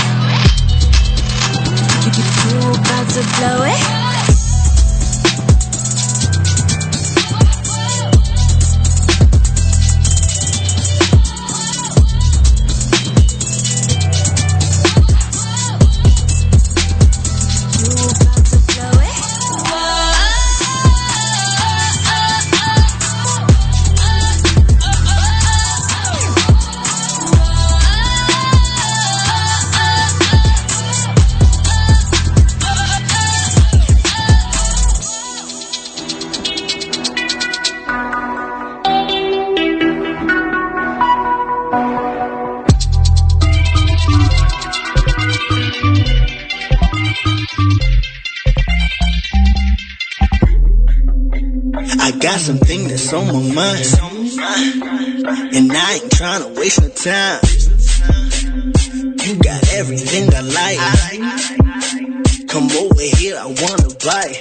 [SPEAKER 17] You about to blow it?
[SPEAKER 5] I got something that's on my mind, and I ain't trying to waste no time. You got everything I like. Come over here, I wanna bite.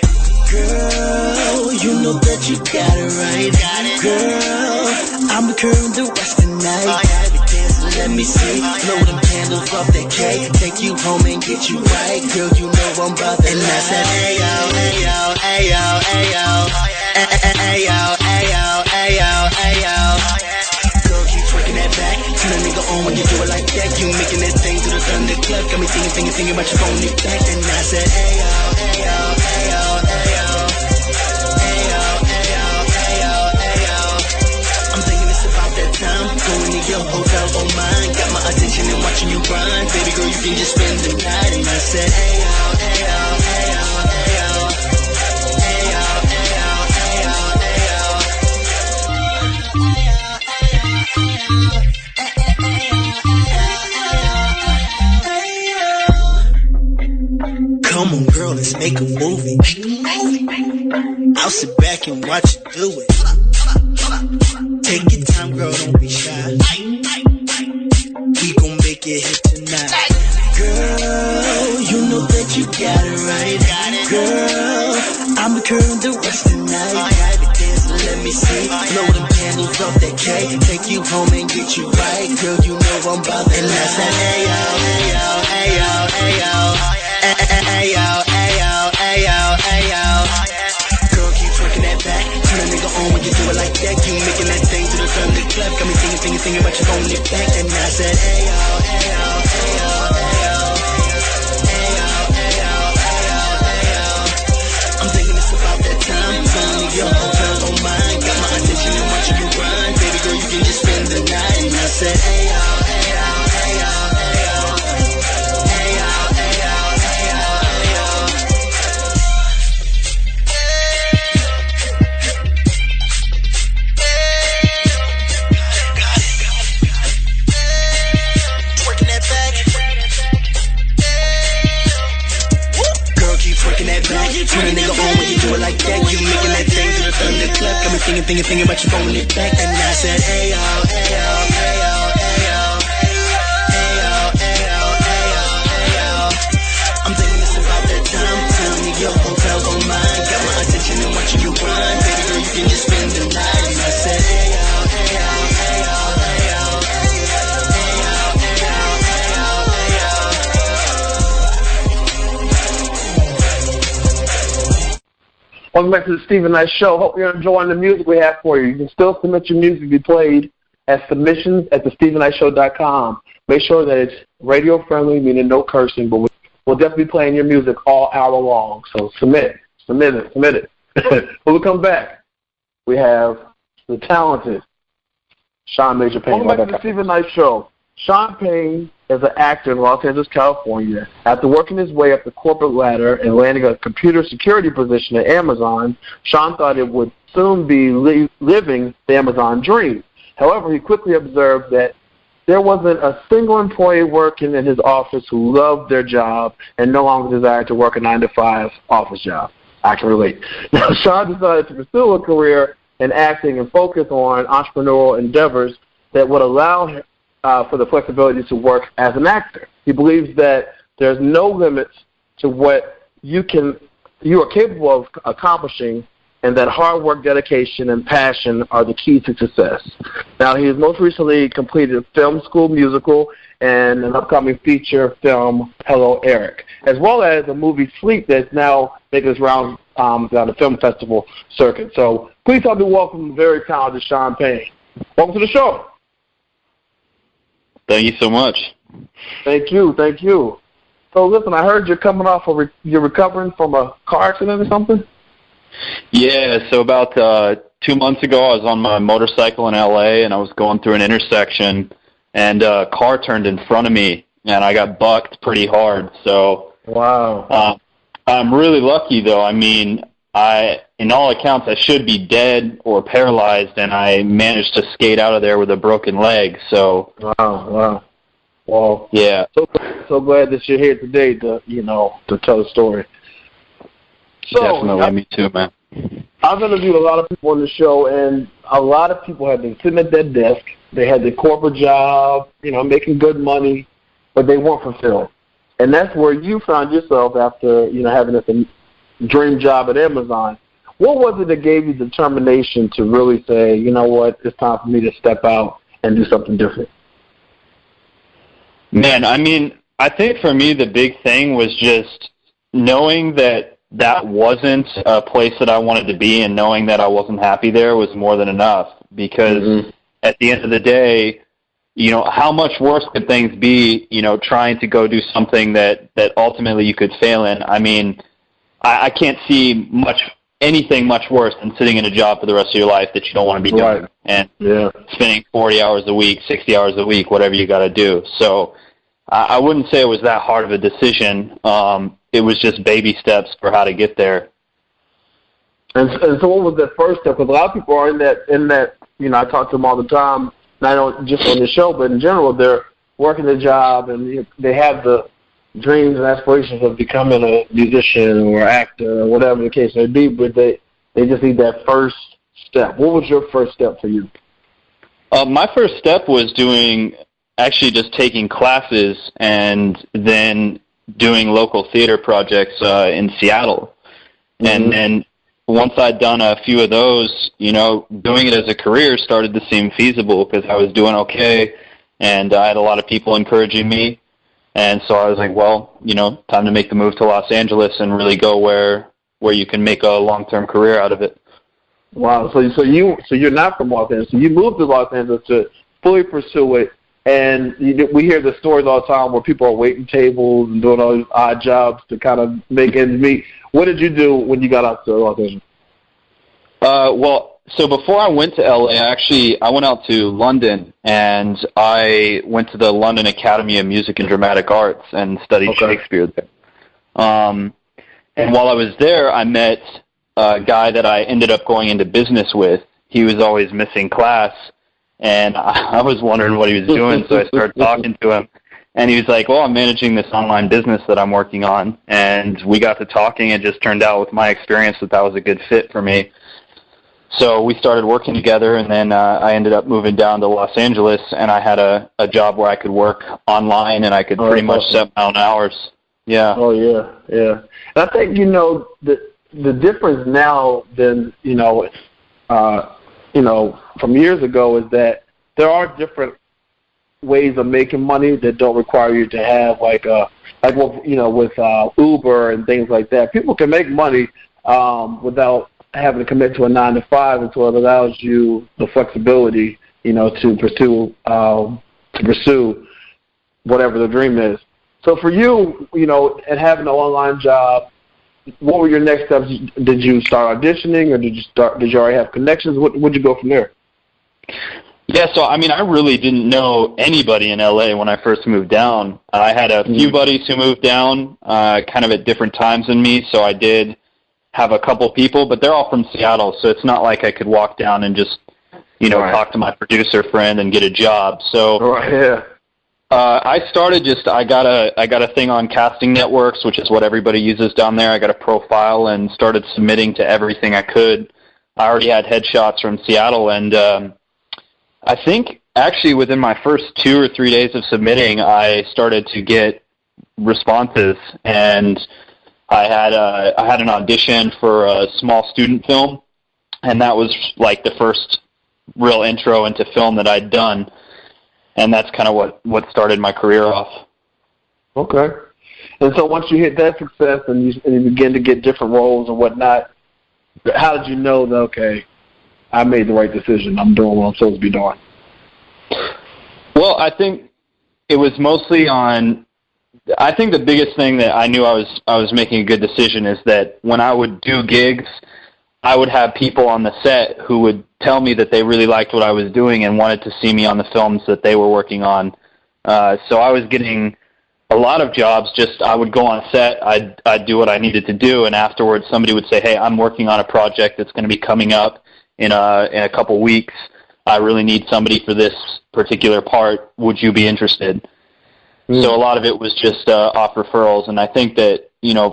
[SPEAKER 5] Girl, you know that you got it right. Girl, I'ma curve the rest of the night. Dance, let me see. Blow them candles off that cake. Take you home and get you right. Girl, you know I'm about that. And I said, ayo, ayo, ayo, ayo. Ayo, ayo, ayo, ayo. Girl, keep twerking that back. Turn a nigga on when you do it like that. You making that thing to the thunder club. Got me thinking about your phone back. And I said, ayo, ayo, ayo, ayo. Ayo, ayo, ayo, ayo. I'm thinking it's about that time. Going to your hotel, oh mine. Got my attention and watching you grind. Baby girl, you can just spend the night. And I said, ayo, ayo, ayo, ayo. Come on, girl, let's make a movie. I'll sit back and watch you do it. Take your time, girl, don't be shy. We gon' make it hit tonight. Girl, you know that you got it right. Girl, I'ma curve the rest of the night. Dance, let me see. Blow them candles off that cake. Take you home and get you right. Girl, you know I'm about that. And I said, ayo, ayo, ayo, ayo. Ayo, ayo, ayo, ayo. Girl, keep twerking that back. Turn a nigga on when you do it like that. You making that thing to the thunder club. Got me thinking about your phone back. And I said, ayo, ayo, ayo, ayo. Ayo, ayo, ayo, ayo. I'm thinking it's about that time. Going to your hotel, oh mine. Got my attention and watching you grind. Baby girl, you can just spend the night. And I said, ayo, ayo, ayo, ayo. Ayo, ayo, ayo, ayo.
[SPEAKER 13] nigga on when you do it like that. You making that thing to the thunder clap. Got me thinking about you throwing it back. And I said, hey, yo, hey, yo, hey, yo, hey, yo. Hey, yo, hey, yo, hey, yo, hey, yo. I'm thinking it's about that time. Telling me your hotel on mine. Got my attention and watching you grind. Baby girl, you can just spend the night. And I said, hey, yo, hey, yo, hey, yo, hey, yo.
[SPEAKER 2] Welcome back to the Stephen Knight Show. Hope you're enjoying the music we have for you. You can still submit your music to be played at submissions@thestephenknightshow.com. Make sure that it's radio friendly, meaning no cursing, but we'll definitely be playing your music all hour long. So submit it. When we come back, we have the talented Sean Major Payne. Welcome back to the Stephen Knight Show. Sean Payne is an actor in Los Angeles, California. After working his way up the corporate ladder and landing a computer security position at Amazon, Sean thought it would soon be living the Amazon dream. However, he quickly observed that there wasn't a single employee working in his office who loved their job and no longer desired to work a 9-to-5 office job. I can relate. Now, Sean decided to pursue a career in acting and focus on entrepreneurial endeavors that would allow him for the flexibility to work as an actor. He believes that there's no limits to what you are capable of accomplishing, and that hard work, dedication, and passion are the key to success. Now, he has most recently completed a film school musical and an upcoming feature film, Hello, Eric, as well as a movie Sleep that's now making its rounds down the film festival circuit. So please help me welcome the very talented Sean Payne. Welcome to the show.
[SPEAKER 8] Thank you so much.
[SPEAKER 2] Thank you. So listen, I heard you're coming off you're recovering from a car accident or something?
[SPEAKER 8] Yeah, so about 2 months ago, I was on my motorcycle in L.A., and I was going through an intersection, and a car turned in front of me, and I got bucked pretty hard. So
[SPEAKER 2] wow.
[SPEAKER 8] I'm really lucky, though. I mean, in all accounts, I should be dead or paralyzed, and I managed to skate out of there with a broken leg. So
[SPEAKER 2] wow. Well,
[SPEAKER 8] yeah.
[SPEAKER 2] So glad that you're here today to tell the story. So,
[SPEAKER 8] definitely, me too, man.
[SPEAKER 2] I've interviewed a lot of people on the show, and a lot of people have been sitting at their desk. They had their corporate job, making good money, but they weren't fulfilled. And that's where you found yourself after, having this dream job at Amazon. What was it that gave you determination to really say, you know what, it's time for me to step out and do something different?
[SPEAKER 8] Man, I mean, I think for me the big thing was just knowing that wasn't a place that I wanted to be, and knowing that I wasn't happy there was more than enough. Because at the end of the day, how much worse could things be, trying to go do something that ultimately you could fail in? I mean, I can't see anything much worse than sitting in a job for the rest of your life that you don't want to be doing, and spending 40 hours a week, 60 hours a week, whatever you got to do. So I wouldn't say it was that hard of a decision. It was just baby steps for how to get there.
[SPEAKER 2] And so what was that first step? Because a lot of people are in that, I talk to them all the time, not just on the show, but in general, they're working a job and they have the dreams and aspirations of becoming a musician or actor or whatever the case may be, but they just need that first step. What was your first step for you?
[SPEAKER 8] My first step was actually just taking classes and then doing local theater projects in Seattle. And then once I'd done a few of those, doing it as a career started to seem feasible because I was doing okay, and I had a lot of people encouraging me. And so I was like, well, time to make the move to Los Angeles and really go where you can make a long-term career out of it.
[SPEAKER 2] Wow. So you're not from Los Angeles. So you moved to Los Angeles to fully pursue it. And we hear the stories all the time where people are waiting tables and doing all these odd jobs to kind of make ends meet. What did you do when you got out to Los Angeles?
[SPEAKER 8] So before I went to LA, I went out to London, and I went to the London Academy of Music and Dramatic Arts and studied Shakespeare there. And while I was there, I met a guy that I ended up going into business with. He was always missing class, and I was wondering what he was doing, so I started talking to him. And he was like, well, I'm managing this online business that I'm working on. And we got to talking. It just turned out with my experience that was a good fit for me. So we started working together, and then I ended up moving down to Los Angeles, and I had a job where I could work online, and I could pretty much set my own hours. Yeah.
[SPEAKER 2] Oh, yeah, yeah. And I think, the difference now than, from years ago is that there are different ways of making money that don't require you to have with Uber and things like that. People can make money without having to commit to a 9-to-5, and so it allows you the flexibility, to pursue whatever the dream is. So for you, and having an online job, what were your next steps? Did you start auditioning, or did you already have connections? Where'd you go from there?
[SPEAKER 8] Yeah, so I really didn't know anybody in LA when I first moved down. I had a few buddies who moved down kind of at different times than me, so I did have a couple people, but they're all from Seattle, so it's not like I could walk down and just, talk to my producer friend and get a job. So I started I got a thing on casting networks, which is what everybody uses down there. I got a profile and started submitting to everything I could. I already had headshots from Seattle, and I think actually within my first 2 or 3 days of submitting, I started to get responses, and I had an audition for a small student film, and that was like the first real intro into film that I'd done, and that's kind of what started my career off.
[SPEAKER 2] Okay. And so once you hit that success and you begin to get different roles and whatnot, how did you know that, okay, I made the right decision, I'm doing what I'm supposed to be doing?
[SPEAKER 8] Well, I think it was mostly I think the biggest thing that I knew I was making a good decision is that when I would do gigs, I would have people on the set who would tell me that they really liked what I was doing and wanted to see me on the films that they were working on. So I was getting a lot of jobs. Just I would go on set, I'd do what I needed to do, and afterwards somebody would say, hey, I'm working on a project that's going to be coming up in a couple weeks. I really need somebody for this particular part. Would you be interested? So a lot of it was just off referrals, and I think that,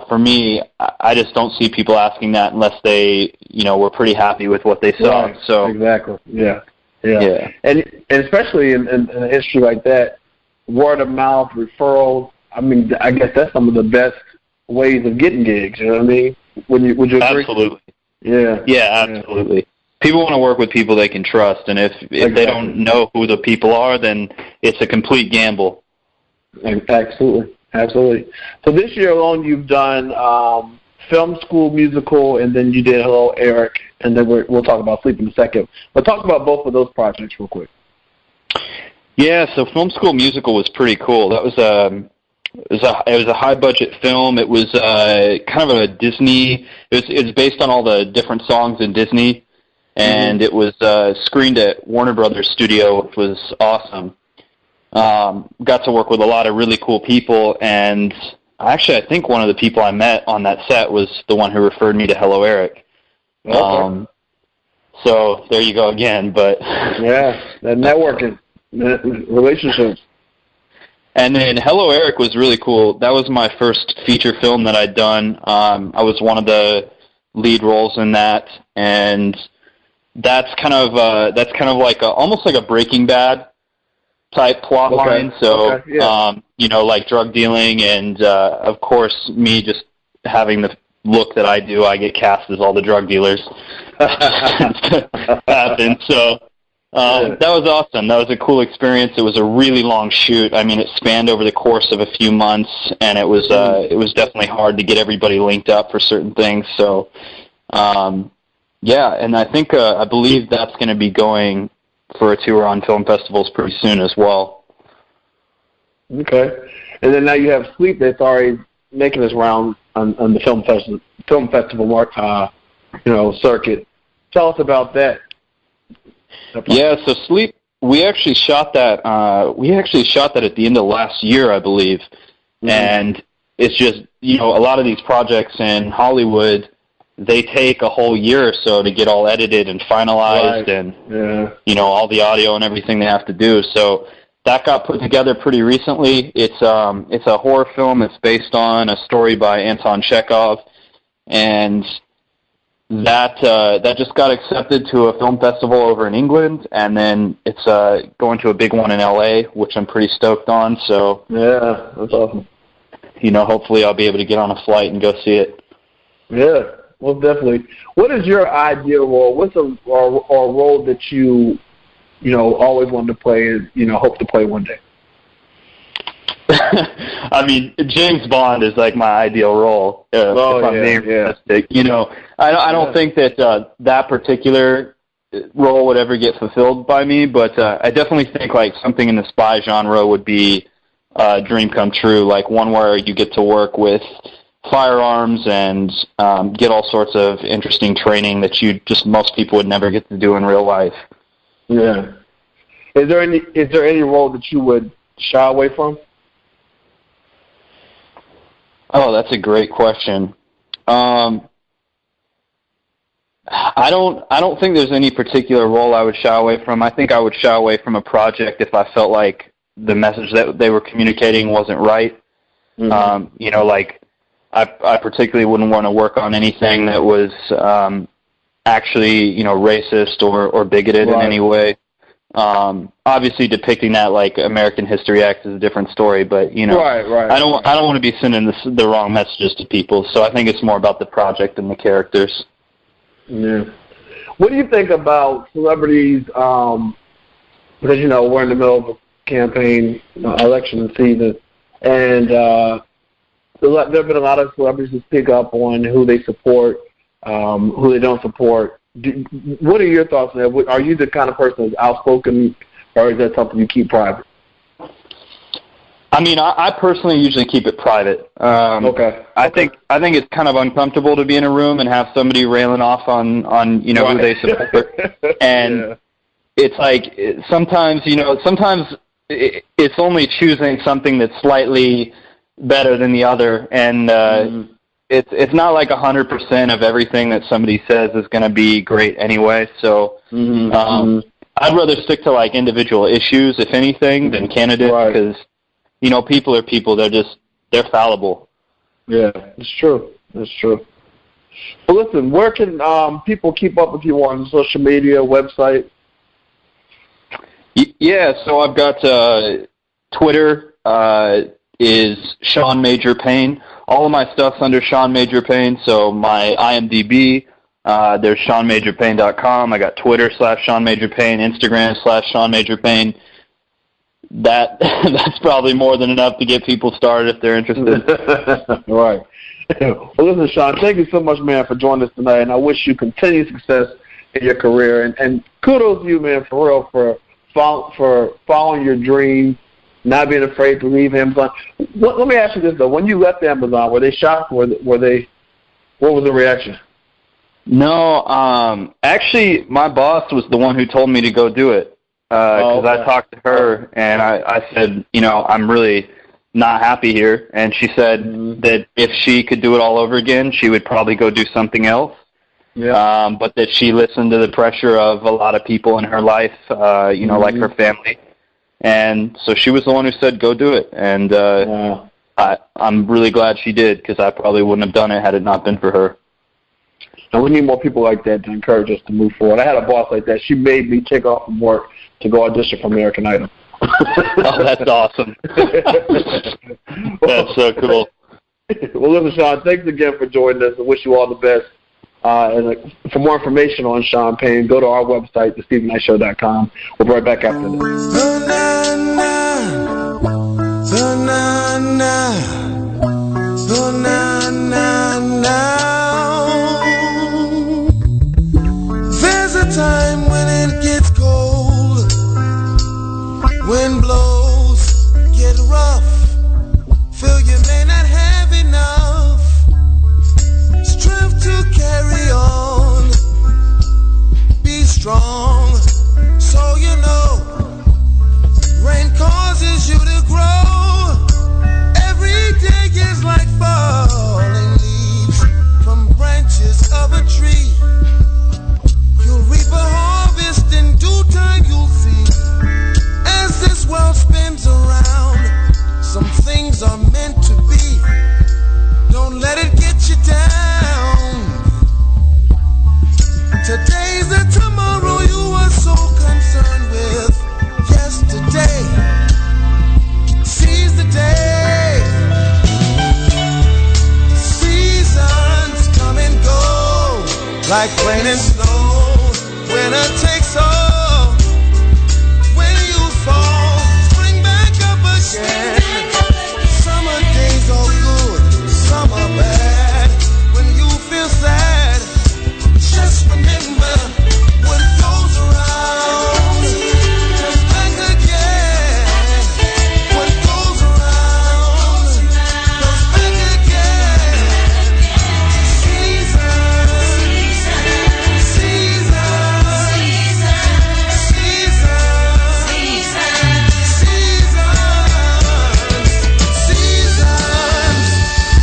[SPEAKER 8] for me, I just don't see people asking that unless they, were pretty happy with what they saw.
[SPEAKER 2] Right.
[SPEAKER 8] So
[SPEAKER 2] exactly, yeah. And especially in an industry like that, word of mouth, referrals. I guess that's some of the best ways of getting gigs. You know what I mean? Would you agree?
[SPEAKER 8] Absolutely.
[SPEAKER 2] Yeah.
[SPEAKER 8] Yeah, absolutely. People want to work with people they can trust, and if they don't know who the people are, then it's a complete gamble.
[SPEAKER 2] Absolutely. So this year alone, you've done Film School Musical, and then you did Hello, Eric, and then we'll talk about Sleep in a second. But talk about both of those projects real quick.
[SPEAKER 8] Yeah, so Film School Musical was pretty cool. That was it was a high budget film. It was kind of a Disney. It was based on all the different songs in Disney, and it was screened at Warner Brothers Studio, which was awesome. Got to work with a lot of really cool people, and actually I think one of the people I met on that set was the one who referred me to Hello, Eric.
[SPEAKER 2] Okay.
[SPEAKER 8] So there you go again, but
[SPEAKER 2] yeah, that networking, relationships.
[SPEAKER 8] And then Hello, Eric was really cool. That was my first feature film that I'd done. I was one of the lead roles in that, and that's kind of like almost like a Breaking Bad type plot line. So, like drug dealing, and of course, me just having the look that I do, I get cast as all the drug dealers. Happen. So that was awesome. That was a cool experience. It was a really long shoot. It spanned over the course of a few months, and it was definitely hard to get everybody linked up for certain things. So, and I think I believe that's going to be going for a tour on film festivals pretty soon as well.
[SPEAKER 2] Okay. And then now you have Sleep that's already making its round on the film festival circuit. Tell us about that.
[SPEAKER 8] Yeah, so Sleep, we actually shot that at the end of last year, I believe. And it's just, a lot of these projects in Hollywood, they take a whole year or so to get all edited and finalized, and all the audio and everything they have to do. So that got put together pretty recently. It's a horror film. It's based on a story by Anton Chekhov, and that just got accepted to a film festival over in England, and then it's going to a big one in LA, which I'm pretty stoked on. So
[SPEAKER 2] yeah, that's awesome.
[SPEAKER 8] Hopefully I'll be able to get on a flight and go see it.
[SPEAKER 2] Yeah, well, definitely. What is your ideal role? What's a role that you always wanted to play and hope to play one day?
[SPEAKER 8] I mean, James Bond is like my ideal role. If I'm being realistic. I don't think that that particular role would ever get fulfilled by me, but I definitely think like something in the spy genre would be a dream come true, like one where you get to work with firearms and get all sorts of interesting training that most people would never get to do in real life.
[SPEAKER 2] Yeah. Is there any role that you would shy away from?
[SPEAKER 8] Oh, that's a great question. I don't think there's any particular role I would shy away from. I think I would shy away from a project if I felt like the message that they were communicating wasn't right. Mm-hmm. Like I particularly wouldn't want to work on anything that was actually, racist or bigoted in any way. Obviously depicting that like American History X is a different story, but right. I don't want to be sending the wrong messages to people. So I think it's more about the project and the characters.
[SPEAKER 2] Yeah. What do you think about celebrities? Because we're in the middle of a campaign, election season, and there have been a lot of celebrities who speak up on who they support, who they don't support. What are your thoughts on that? Are you the kind of person that's outspoken, or is that something you keep private?
[SPEAKER 8] I mean, I personally usually keep it private.
[SPEAKER 2] Okay.
[SPEAKER 8] I think it's kind of uncomfortable to be in a room and have somebody railing off on who they support, and it's like sometimes it's only choosing something that's slightly better than the other, and it's not like 100% of everything that somebody says is going to be great anyway. So I'd rather stick to like individual issues, if anything, than candidates, because people are people. They're fallible.
[SPEAKER 2] Yeah, it's true. That's true. Well, listen, where can people keep up with you on social media, website?
[SPEAKER 8] Yeah, so I've got Twitter is Sean Major Payne. All of my stuff's under Sean Major Payne, so my IMDb, there's SeanMajorPayne.com. I got Twitter /Sean Major Payne, Instagram /Sean Major Payne. That's probably more than enough to get people started if they're interested.
[SPEAKER 2] Right. Well, listen, Sean, thank you so much, man, for joining us tonight, and I wish you continued success in your career. And kudos to you, man, for real, for following your dream, not being afraid to leave Amazon. Let me ask you this, though. When you left Amazon, were they shocked? What was the reaction?
[SPEAKER 8] No, actually, my boss was the one who told me to go do it. Because I talked to her, and I said, I'm really not happy here. And she said that if she could do it all over again, she would probably go do something else. Yeah. But that she listened to the pressure of a lot of people in her life, like her family. And so she was the one who said, go do it. And I'm really glad she did, because I probably wouldn't have done it had it not been for her.
[SPEAKER 2] And we need more people like that to encourage us to move forward. I had a boss like that. She made me take off from work to go audition for American Idol.
[SPEAKER 8] Oh, that's awesome. That's so cool.
[SPEAKER 2] Well, listen, Sean, thanks again for joining us. I wish you all the best. And for more information on Sean Payne, go to our website, thestephennightshow.com. We'll be right back after
[SPEAKER 3] There's a time when it gets cold, wind blows, get rough, feel you may not have enough strength to carry on. Be strong, so rain causes you to grow. Every
[SPEAKER 4] Today's the tomorrow you were so concerned with. Yesterday, seize the day. Seasons come and go, like rain and snow. Winter takes all. When you fall, spring back up again. Summer days are good, some are bad. When you feel sad, just remember what goes around comes back again. What goes around comes back again. Seasons,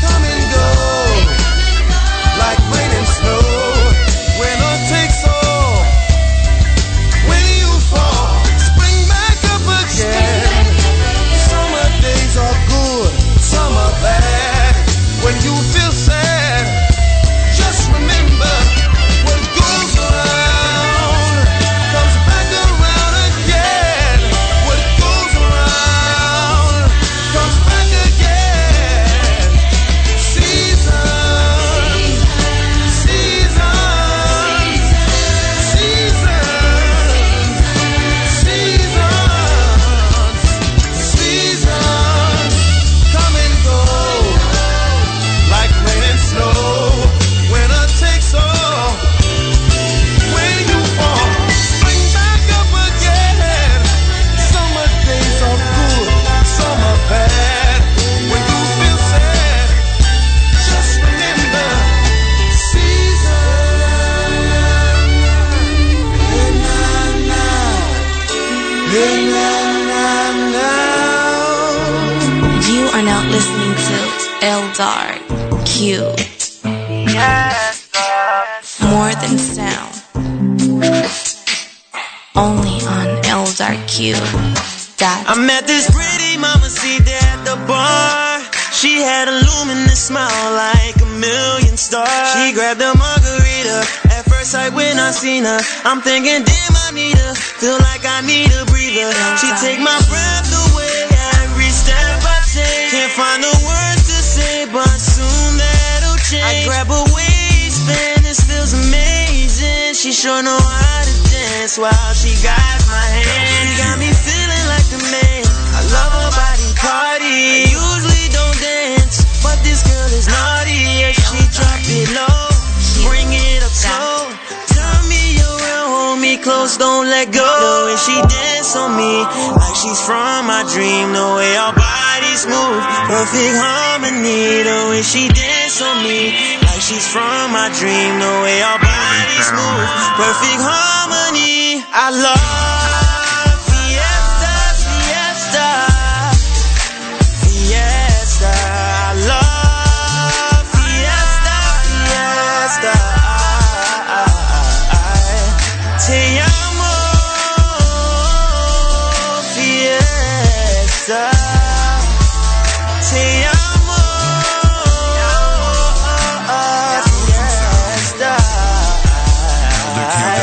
[SPEAKER 4] come and go, like rain and snow. Winter takes all. When you fall, spring back up again. Summer days are good, some are bad. When you feel sad, just remember what goes around comes back around again. What goes around comes back again. Seasons, seasons, seasons come and go, like rain and snow. Winter takes all. When you fall, spring back up again. Summer days are good, some are bad. When you feel sad, just remember seasons.
[SPEAKER 7] You are now listening to Eldar Q. More than sound. Only on EldarQ.
[SPEAKER 3] I met this pretty mamacita at the bar. She had a luminous smile like a million stars. She grabbed a margarita at first sight when I seen her. I'm thinking, damn, I need her. Feel like I need a breather. She take my breath away every step I take. Can't find the words to say, but soon that'll change. I grab her waistband, this feels amazing. She sure know how to dance while she got my hand. She got me feeling like the man. I love her body party. I usually don't dance, but this girl is naughty. Yeah, she drop it low, bring it up slow. Turn me around, hold me close, don't let go. The way she dance on me, like she's from my dream. The way our bodies move, perfect harmony. The way she dance on me, like she's from my dream. The way our bodies move, perfect harmony. I love fiesta, fiesta, fiesta. I love fiesta, fiesta. Te amo, fiesta. Te amo, fiesta.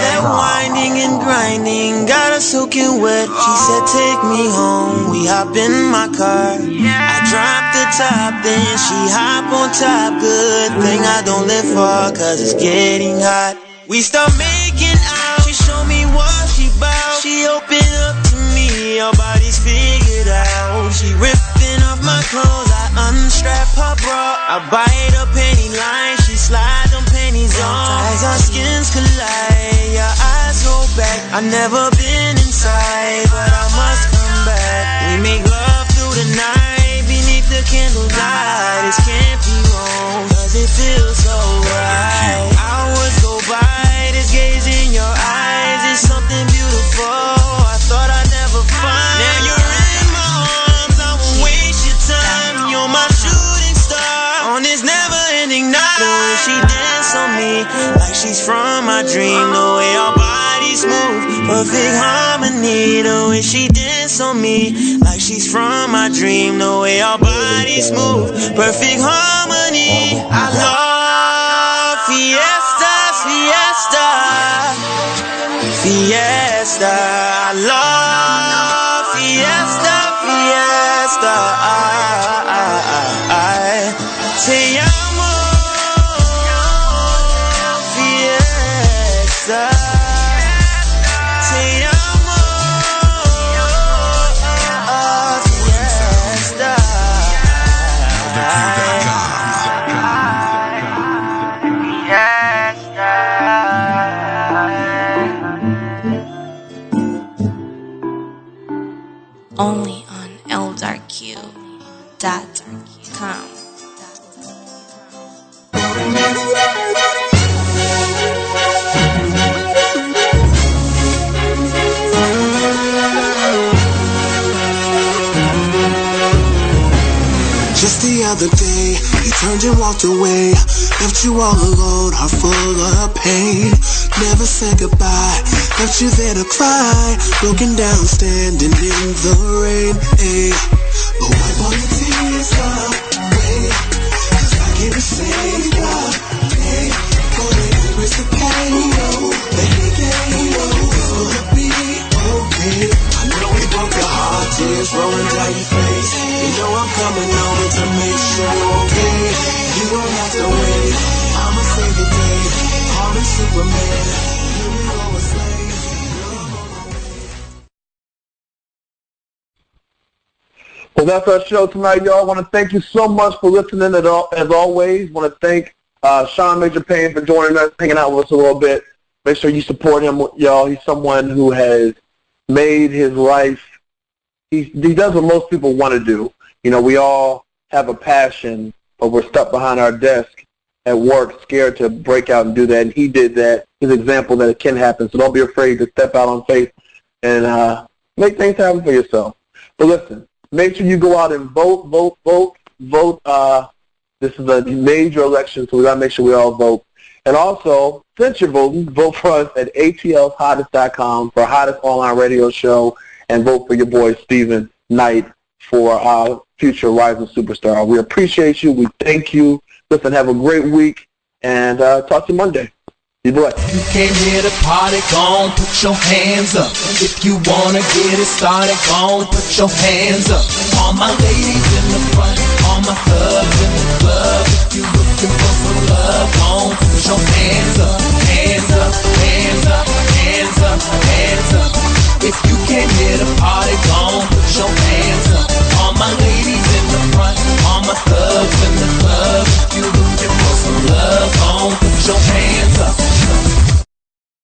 [SPEAKER 3] That winding and grinding got us soaking wet. She said, take me home. We hop in my car. I drop the top, then she hop on top. Good thing I don't live far, cause it's getting hot. We start making out. She show me what she bout. She open up to me, her body's figured out. She ripping off my clothes, I unstrap her bra. I bite her panty line, she slide them panties on. As our skins collide, your eyes hold back. I never been inside, but I must come back. We make love through the night, beneath the candlelight. This can't be wrong, cause it feels so right. Hours go by, this gaze in your eyes is something beautiful I thought I'd never find. Now you're in my arms, I won't waste your time. You're my shooting star on this never-ending night. The way she dance on me, like she's from my dream. The way our bodies move, perfect harmony. The way she dance on me, like she's from my dream. The way our bodies move, perfect harmony. I love fiestas, fiestas.
[SPEAKER 5] Fiesta, I love Fiesta, Fiesta. Te amo, Fiesta. Te amo, Fiesta.
[SPEAKER 17] Only on eldarq.com.
[SPEAKER 18] Just the other day, he turned and walked away, left you all alone, heart full of pain. Never said goodbye, left you there to cry, broken down, standing in the rain. Ay. But wipe all your tears away, 'cause I can't save love. Hey, go ahead and erase the pain, oh, let me get you, it's gonna be okay. I know we broke your heart, tears rolling down your face. You know I'm coming over to make sure you're okay. You don't have to wait, I'ma save the day. Call me Superman, you know it's late.
[SPEAKER 2] Well, that's our show tonight, y'all. I want to thank you so much for listening as always. I want to thank Sean Major Payne for joining us, hanging out with us a little bit. Make sure you support him, y'all. He's someone who has made his life. He does what most people want to do. You know, we all have a passion, but we're stuck behind our desk at work, scared to break out and do that. And he did that. He's an example that it can happen. So don't be afraid to step out on faith and make things happen for yourself. But listen, make sure you go out and vote. This is a major election, so we got to make sure we all vote. And also, since you're voting, vote for us at atlshottest.com for hottest online radio show, and vote for your boy Stephen Knight for our future rising superstar. We appreciate you. We thank you. Listen, have a great week, and talk to you Monday. Be blessed.
[SPEAKER 1] You came here to party, gon' put your hands up. If you wanna get it started, gon' put your hands up. All my ladies in the front, all my thugs in the club. If you looking for some love, gon' put your hands up.